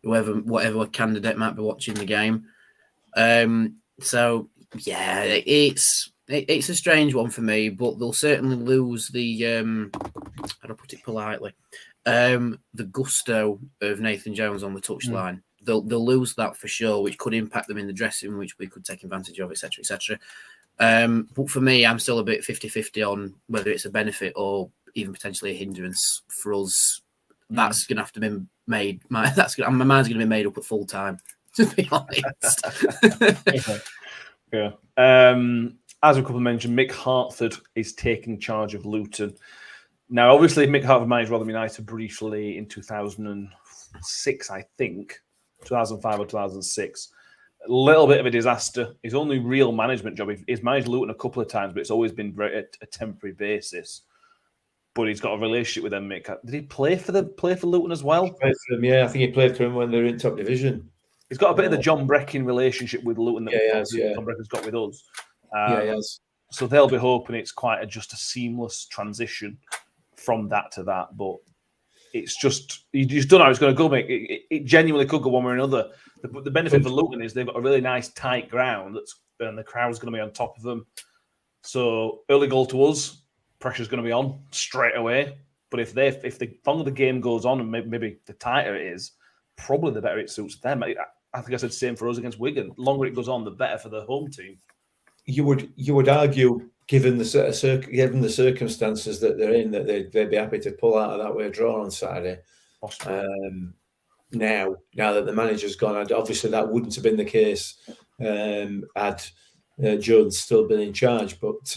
whatever candidate might be watching the game. So yeah, it's a strange one for me, but they'll certainly lose the how do I put it politely, the gusto of Nathan Jones on the touchline. They'll lose that for sure, which could impact them in the dressing room, which we could take advantage of, etc., etc. But for me, I'm still a bit 50-50 on whether it's a benefit or even potentially a hindrance for us. That's going to have to be made. My mind's going to be made up at full time, to be honest. Yeah. As a couple mentioned, Mick Hartford is taking charge of Luton. Now, obviously, Mick Hartford managed Rotherham United briefly in 2006, I think, 2005 or 2006. A little bit of a disaster. His only real management job, he's managed Luton a couple of times, but it's always been a temporary basis. But he's got a relationship with them, Mick. Did he play for Luton as well? Played for them, yeah. I think he played for them when they were in top division. He's got a bit of the John Breckin relationship with Luton that John Breckin's got with us. He has. So they'll be hoping it's just a seamless transition from that to that. But it's just, you just don't know how it's going to go, Mick. It genuinely could go one way or another. The benefit for Luton is they've got a really nice tight ground and the crowd's going to be on top of them. So early goal to us, pressure's going to be on straight away. But if the longer the game goes on and maybe the tighter it is, probably the better it suits them. I think I said the same for us against Wigan. The longer it goes on, the better for the home team. You would argue, given the circumstances that they're in, that they'd be happy to pull out of that way of draw on Saturday. Now that the manager's gone, obviously that wouldn't have been the case had Jones still been in charge. But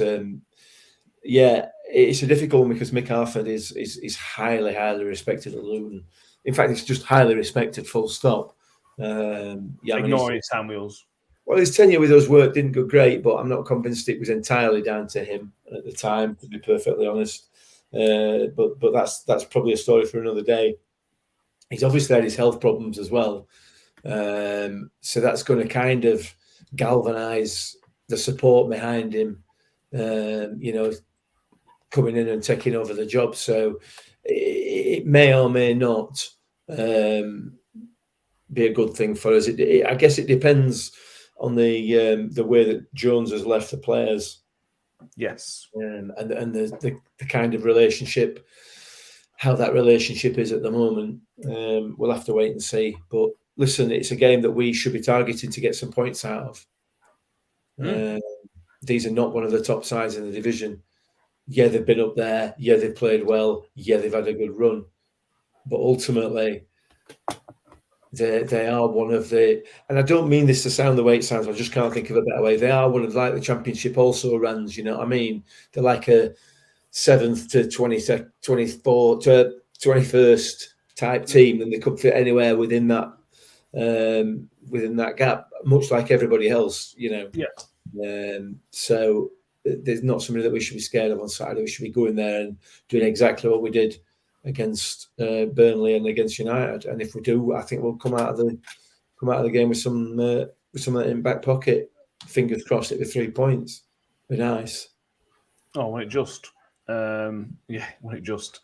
it's a difficult one because Mick Hartford is highly, highly respected at Luton. In fact, it's just highly respected, full stop. Ignoring Sam Wheels. Well, his tenure with us didn't go great, but I'm not convinced it was entirely down to him at the time, to be perfectly honest. But that's probably a story for another day. He's obviously had his health problems as well. So that's going to kind of galvanise the support behind him, coming in and taking over the job. So it may or may not be a good thing for us. I guess it depends on the way that Jones has left the players. Yes. And the kind of relationship, how that relationship is at the moment. We'll have to wait and see. But listen, it's a game that we should be targeting to get some points out of. These are not one of the top sides in the division. Yeah, they've been up there. Yeah, they've played well. Yeah, they've had a good run. But ultimately, they are one of the, and I don't mean this to sound the way it sounds, I just can't think of a better way. They are one of like the Championship also runs, you know what I mean? They're like a 7th to 24th to 21st type team, and they could fit anywhere within that gap, much like everybody else, So there's not somebody that we should be scared of on Saturday. We should be going there and doing exactly what we did against Burnley and against United. And if we do, I think we'll come out of the game with some of that in back pocket. Fingers crossed, it'll be 3 points. Be nice. Oh, when it just. When it just.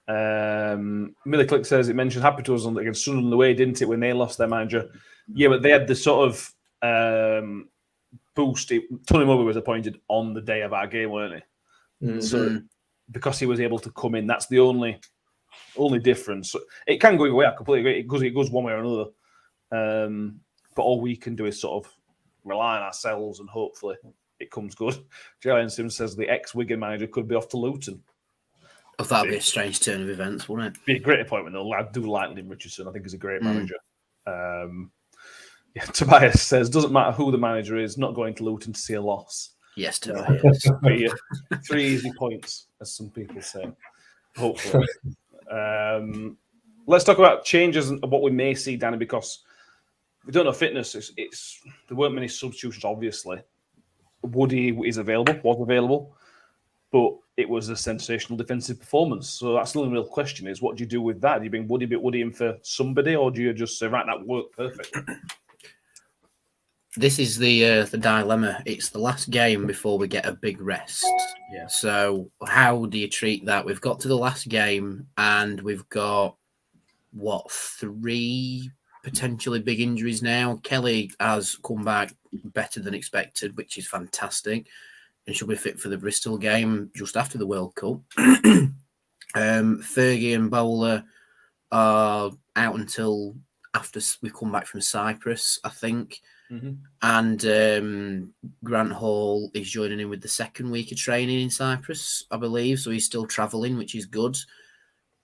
Milliclick says it mentioned happened to us against Sunderland the way, didn't it, when they lost their manager? Yeah, but they had the sort of boost. Tony Mowbray was appointed on the day of our game, weren't he? Mm-hmm. So because he was able to come in, that's the only difference. It can go either way. I completely agree. It goes one way or another. But all we can do is sort of rely on ourselves and hopefully it comes good. Jalen Sims says the ex-Wigan manager could be off to Luton. Oh, that'd be a strange turn of events, wouldn't it? Be a great appointment, though. I do like Liam Richardson. I think he's a great manager. Tobias says, doesn't matter who the manager is, not going to Luton to see a loss. Yes, Tobias. 3 easy points, as some people say. Hopefully. Let's talk about changes and what we may see, Danny, because we don't know fitness. There weren't many substitutions, obviously. Woody was available, but it was a sensational defensive performance. So that's the only real question is, what do you do with that? Do you bring Woody in for somebody, or do you just say, right, that worked perfect? This is the dilemma. It's the last game before we get a big rest. Yeah. So how do you treat that? We've got to the last game and we've got, 3 potentially big injuries now. Kelly has come back better than expected, which is fantastic. And she'll be fit for the Bristol game just after the World Cup. Fergie and Bowler are out until after we come back from Cyprus, I think. Mm-hmm. And Grant Hall is joining in with the second week of training in Cyprus, I believe. So he's still travelling, which is good.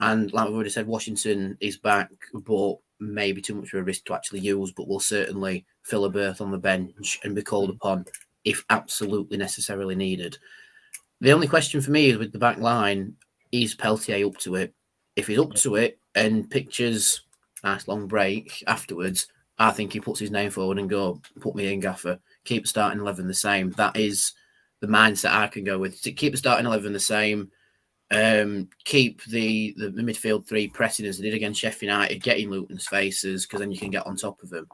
And like we've already said, Washington is back, but maybe too much of a risk to actually use, but will certainly fill a berth on the bench and be called upon if absolutely necessarily needed. The only question for me is with the back line, is Peltier up to it? If he's up to it and pictures nice long break afterwards, I think he puts his name forward and go, put me in, Gaffer. Keep the starting 11 the same. That is the mindset I can go with. Keep the starting 11 the same. Keep the midfield 3 pressing as they did against Sheffield United, getting Luton's faces, because then you can get on top of them.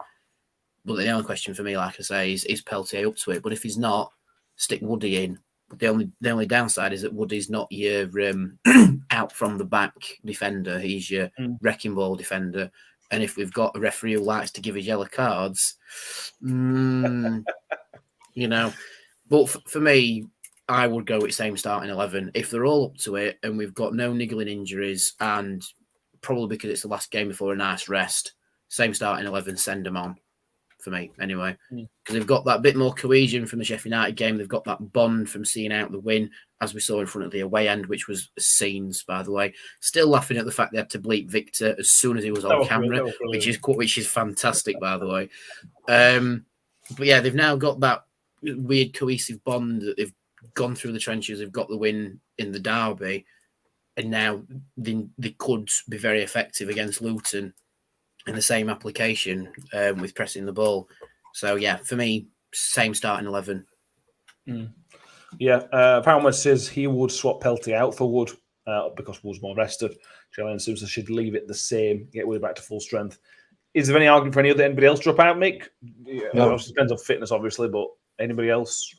But the only question for me, like I say, is Peltier up to it? But if he's not, stick Woody in. But the only downside is that Woody's not your out from the back defender. He's your wrecking ball defender. And if we've got a referee who likes to give his yellow cards, But for me, I would go with same starting 11. If they're all up to it and we've got no niggling injuries, and probably because it's the last game before a nice rest, same starting 11, send them on. For me, anyway, because they've got that bit more cohesion from the Sheffield United game. They've got that bond from seeing out the win, as we saw in front of the away end, which was scenes, by the way. Still laughing at the fact they had to bleep Victor as soon as he was on camera, which is fantastic, by the way. But yeah, they've now got that weird cohesive bond that they've gone through the trenches. They've got the win in the derby, and now they could be very effective against Luton in the same application with pressing the ball. So, yeah, for me, same starting 11. Yeah, Palmer says he would swap Peltier out for Wood because Wood's more rested. Jalen Simpson should leave it the same, get Wood back to full strength. Is there any argument for anybody else drop out, Mick? No. It depends on fitness, obviously, but anybody else?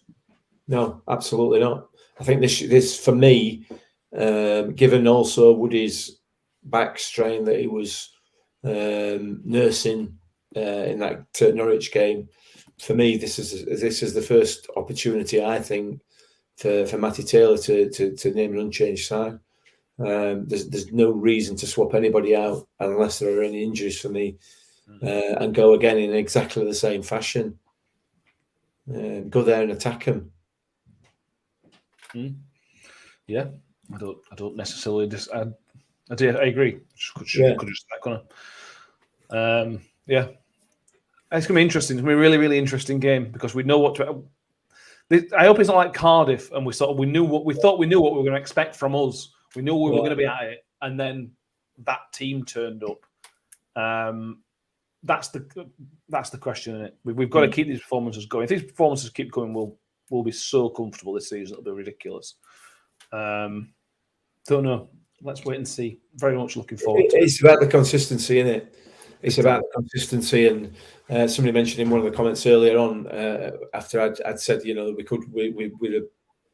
No, absolutely not. I think this for me, given also Woody's back strain that he was nursing in that Norwich game, for me this is the first opportunity, I think, for Matty Taylor to name an unchanged side. There's no reason to swap anybody out unless there are any injuries for me, and go again in exactly the same fashion. Go there and attack them. Yeah, I don't necessarily I agree. Could just that kind of. Yeah, it's gonna be interesting. It's gonna be a really, really interesting game because we know what to. I hope it's not like Cardiff, and we thought we knew what we were going to expect from us. We knew we were going to be at it, and then that team turned up? That's the question, isn't it? We've got to keep these performances going. If these performances keep going, we'll be so comfortable this season. It'll be ridiculous. Don't know. Let's wait and see. Very much looking forward to it. It's about the consistency, isn't it? It's about the consistency, and somebody mentioned in one of the comments earlier on after I'd said, that we'd have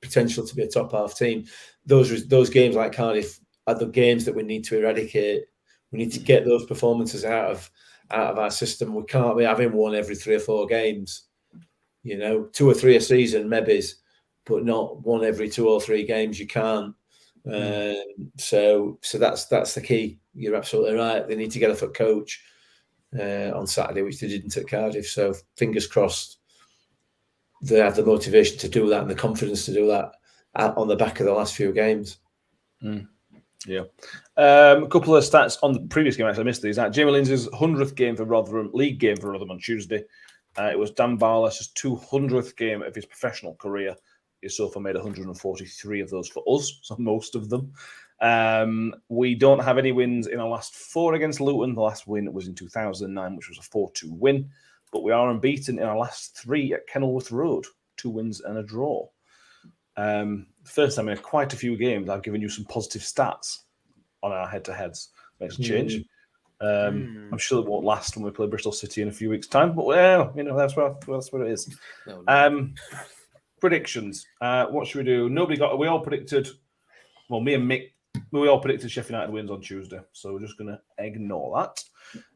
potential to be a top half team. Those games like Cardiff are the games that we need to eradicate. We need to get those performances out of our system. We can't be having one every 3 or 4 games. 2 or 3 a season, maybe, but not one every 2 or 3 games. You can't. So that's the key. You're absolutely right. They need to get off at coach on Saturday, which they didn't at Cardiff. So fingers crossed they have the motivation to do that and the confidence to do that on the back of the last few games. Yeah. A couple of stats on the previous game. Actually, I missed these. Jamie Lindsay's 100th game for Rotherham, league game for Rotherham on Tuesday. It was Dan Barlash's 200th game of his professional career. He's so far made 143 of those for us, so most of them. We don't have any wins in our last 4 against Luton. The last win was in 2009, which was a 4-2 win. But we are unbeaten in our last 3 at Kenilworth Road. 2 wins and a draw. First time in quite a few games, I've given you some positive stats on our head-to-heads. Makes a change. I'm sure it won't last when we play Bristol City in a few weeks' time, but that's what it is. No. Predictions. What should we do? We all predicted. Well, me and Mick, we all predicted Sheffield United wins on Tuesday, so we're just going to ignore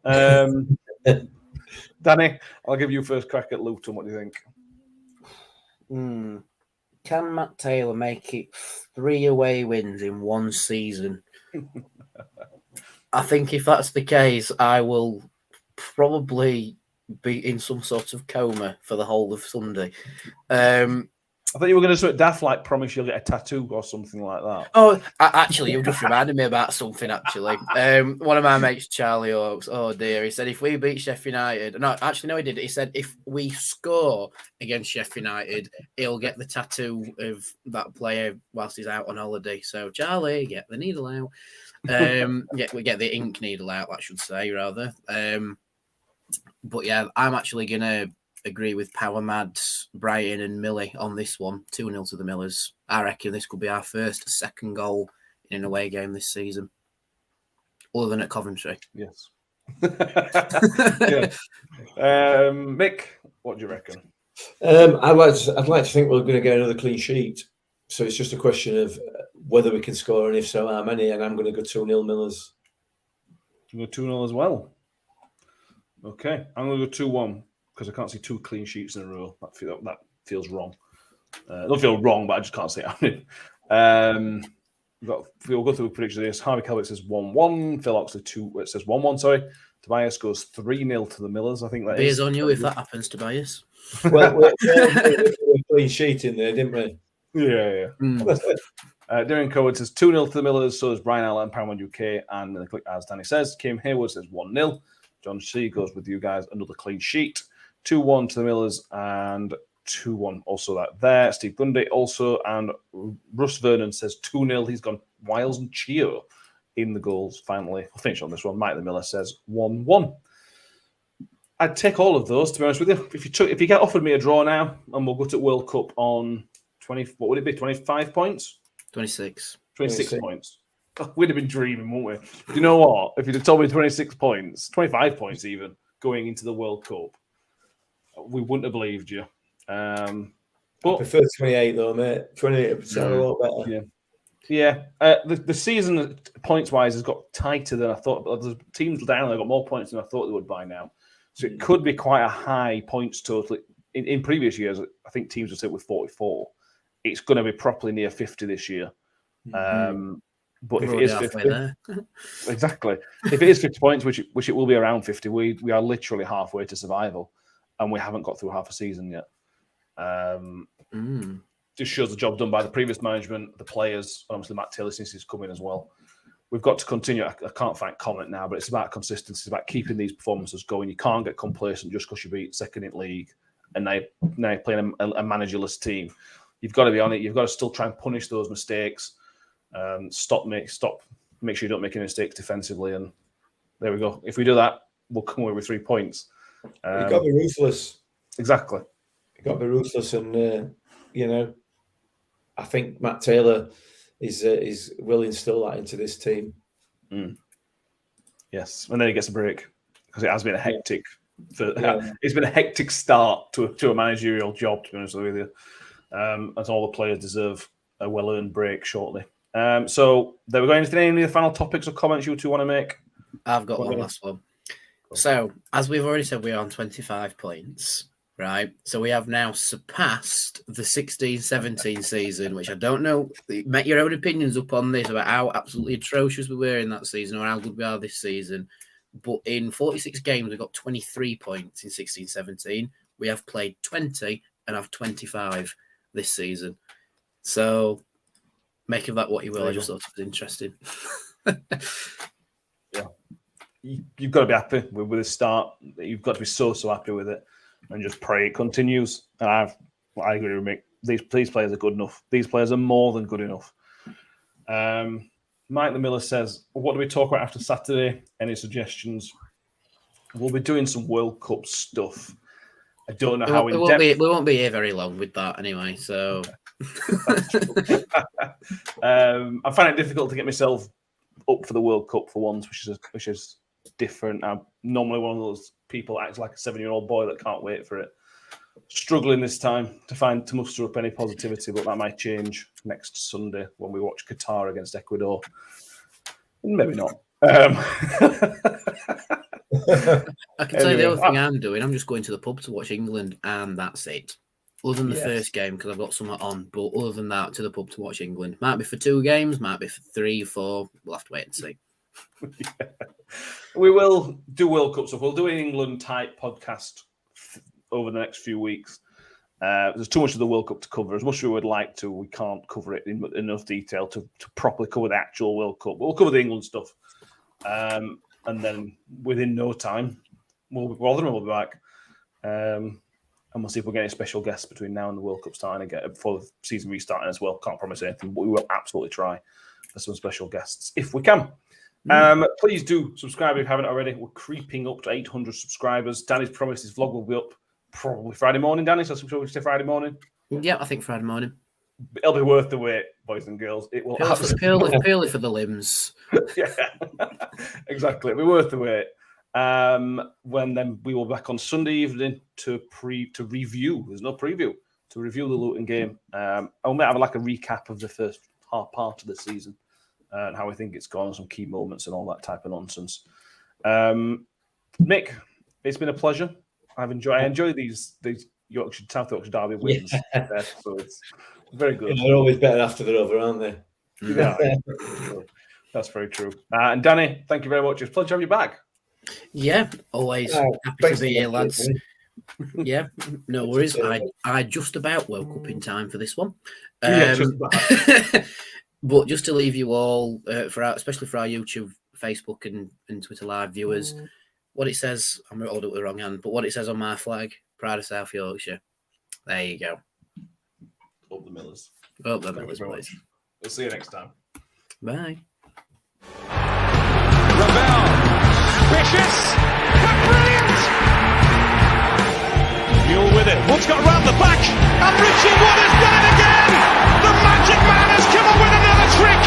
that. Danny, I'll give you first crack at Luton. What do you think? Can Matt Taylor make it 3 away wins in one season? I think if that's the case, I will probably be in some sort of coma for the whole of Sunday. I thought you were going to sort of daft like promise you'll get a tattoo or something like that. Oh, actually, you just reminded me about something, actually. One of my mates, Charlie Oakes, oh dear, he said if we beat Sheffield United... No, he did. He said if we score against Sheffield United, he'll get the tattoo of that player whilst he's out on holiday. So, Charlie, get the needle out. We get the ink needle out, I should say, rather. But yeah, I'm actually going to agree with Power Mads, Brighton and Millie on this one. 2-0 to the Millers. I reckon this could be our second goal in an away game this season. Other than at Coventry. Yes. Mick, what do you reckon? I'd like to think we're going to get another clean sheet. So it's just a question of whether we can score, and if so, how many. And I'm going to go 2-0 Millers. You go 2-0 as well. Okay, I'm going to go 2-1. Because I can't see 2 clean sheets in a row. That feels wrong. It don't feel wrong, but I just can't see it happening. We'll go through the prediction of this. Harvey Calvert says 1-1. Phil Oxley says 1-1, sorry. Tobias goes 3-0 to the Millers. I think that is on you if that happens, Tobias. Well, we had a clean sheet in there, didn't we? Yeah. Darren Coward says 2-0 to the Millers. So does Brian Allen, Paramount UK. And as Danny says, Kim Hayward says 1-0. John C goes with you guys, another clean sheet. 2-1 to the Millers and 2-1 also that there. Steve Bundy also, and Russ Vernon says 2-0. He's gone Wiles and Chio in the goals finally. I'll finish on this one. Mike the Miller says 1-1. I'd take all of those, to be honest with you. If you get offered me a draw now, and we'll go to World Cup on what would it be? 25 points? 26 points. We'd have been dreaming, wouldn't we? Do you know what? If you'd have told me 26 points, 25 points even, going into the World Cup, we wouldn't have believed you. But I prefer 28 though, mate. 28 would sound a lot better. Yeah. The season, points-wise, has got tighter than I thought. The teams down there got more points than I thought they would by now. So it could be quite a high points total. In previous years, I think teams would sit with 44. It's going to be properly near 50 this year. But if it is 50, exactly. If it is 50 points, which it will be around 50, we are literally halfway to survival, and we haven't got through half a season yet. Just shows the job done by the previous management, the players, obviously Matt Taylor since he's come in as well. We've got to continue. I can't find comment now, but it's about consistency. It's about keeping these performances going. You can't get complacent just because you beat second in league and now you're playing a managerless team. You've got to be on it. You've got to still try and punish those mistakes. Stop make sure you don't make any mistakes defensively. And there we go. If we do that, we'll come away with 3 points. You've got to be ruthless. Exactly. You've got to be ruthless, and I think Matt Taylor will instill that into this team. Yes, and then he gets a break because it has been a hectic. It's been a hectic start to a managerial job. To be honest with you, as all the players deserve a well-earned break shortly. So there we go. Any of the final topics or comments you two want to make? I've got one last one. So, as we've already said, we are on 25 points, right? So we have now surpassed the 16-17 season, which I don't know. Make your own opinions up on this about how absolutely atrocious we were in that season or how good we are this season. But in 46 games, we got 23 points in 16-17. We have played 20 and have 25 this season. So make of that what you will. I just thought it was interesting. Yeah. You've got to be happy with the start. You've got to be so happy with it and just pray it continues. And I agree with Mick. These players are good enough. These players are more than good enough. Mike the Miller says, what do we talk about after Saturday? Any suggestions? We'll be doing some World Cup stuff. I don't know how in-depth... We won't be here very long with that anyway, so... I find it difficult to get myself up for the World Cup for once, which is different. I'm normally one of those people that acts like a 7-year-old boy that can't wait for it. Struggling this time to muster up any positivity, but that might change next Sunday when we watch Qatar against Ecuador. Maybe not. I can tell you the other thing I'm doing. I'm just going to the pub to watch England, and that's it. Other than the first game, because I've got something on. But other than that, to the pub to watch England. Might be for 2 games, might be for 3, 4. We'll have to wait and see. Yeah. We will do World Cup stuff. We'll do an England-type podcast over the next few weeks. There's too much of the World Cup to cover. As much as we would like to, we can't cover it in enough detail to properly cover the actual World Cup. We'll cover the England stuff. And then within no time, Rotherham will be back. And we'll see if we'll get any special guests between now and the World Cup starting again, before the season restarting as well. Can't promise anything, but we will absolutely try for some special guests if we can. Please do subscribe if you haven't already. We're creeping up to 800 subscribers. Danny's promised his vlog will be up probably Friday morning, Danny. So I'm sure we'll say Friday morning. Yeah, I think Friday morning. It'll be worth the wait, boys and girls. It will purely for the limbs. Yeah, exactly. It'll be worth the wait. When then we will be back on Sunday evening to review. There's no preview to review the Luton game. I might have like a recap of the first half part of the season and how I think it's gone, some key moments and all that type of nonsense. Mick, it's been a pleasure. I enjoy these South Yorkshire Derby wins. Yeah. So it's very good. They're always better after they're over, aren't they? Yeah, that's very true. And Danny, thank you very much. It's a pleasure to have you back. Yeah, always happy to be here, lads. Yeah, no worries. I just about woke up in time for this one. But just to leave you all, especially for our YouTube, Facebook, and Twitter Live viewers, what it says, I'm going to hold it with the wrong hand, but what it says on my flag, Pride of South Yorkshire. There you go. Up the Millers. Up the Millers, please. We'll see you next time. Bye. Ravel, ambitious, but brilliant! Mule with it, Wood's got round the back, and Richie Wood has done it again! The magic man has come up with another trick!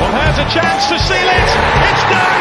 Well, here's a chance to seal it, it's done!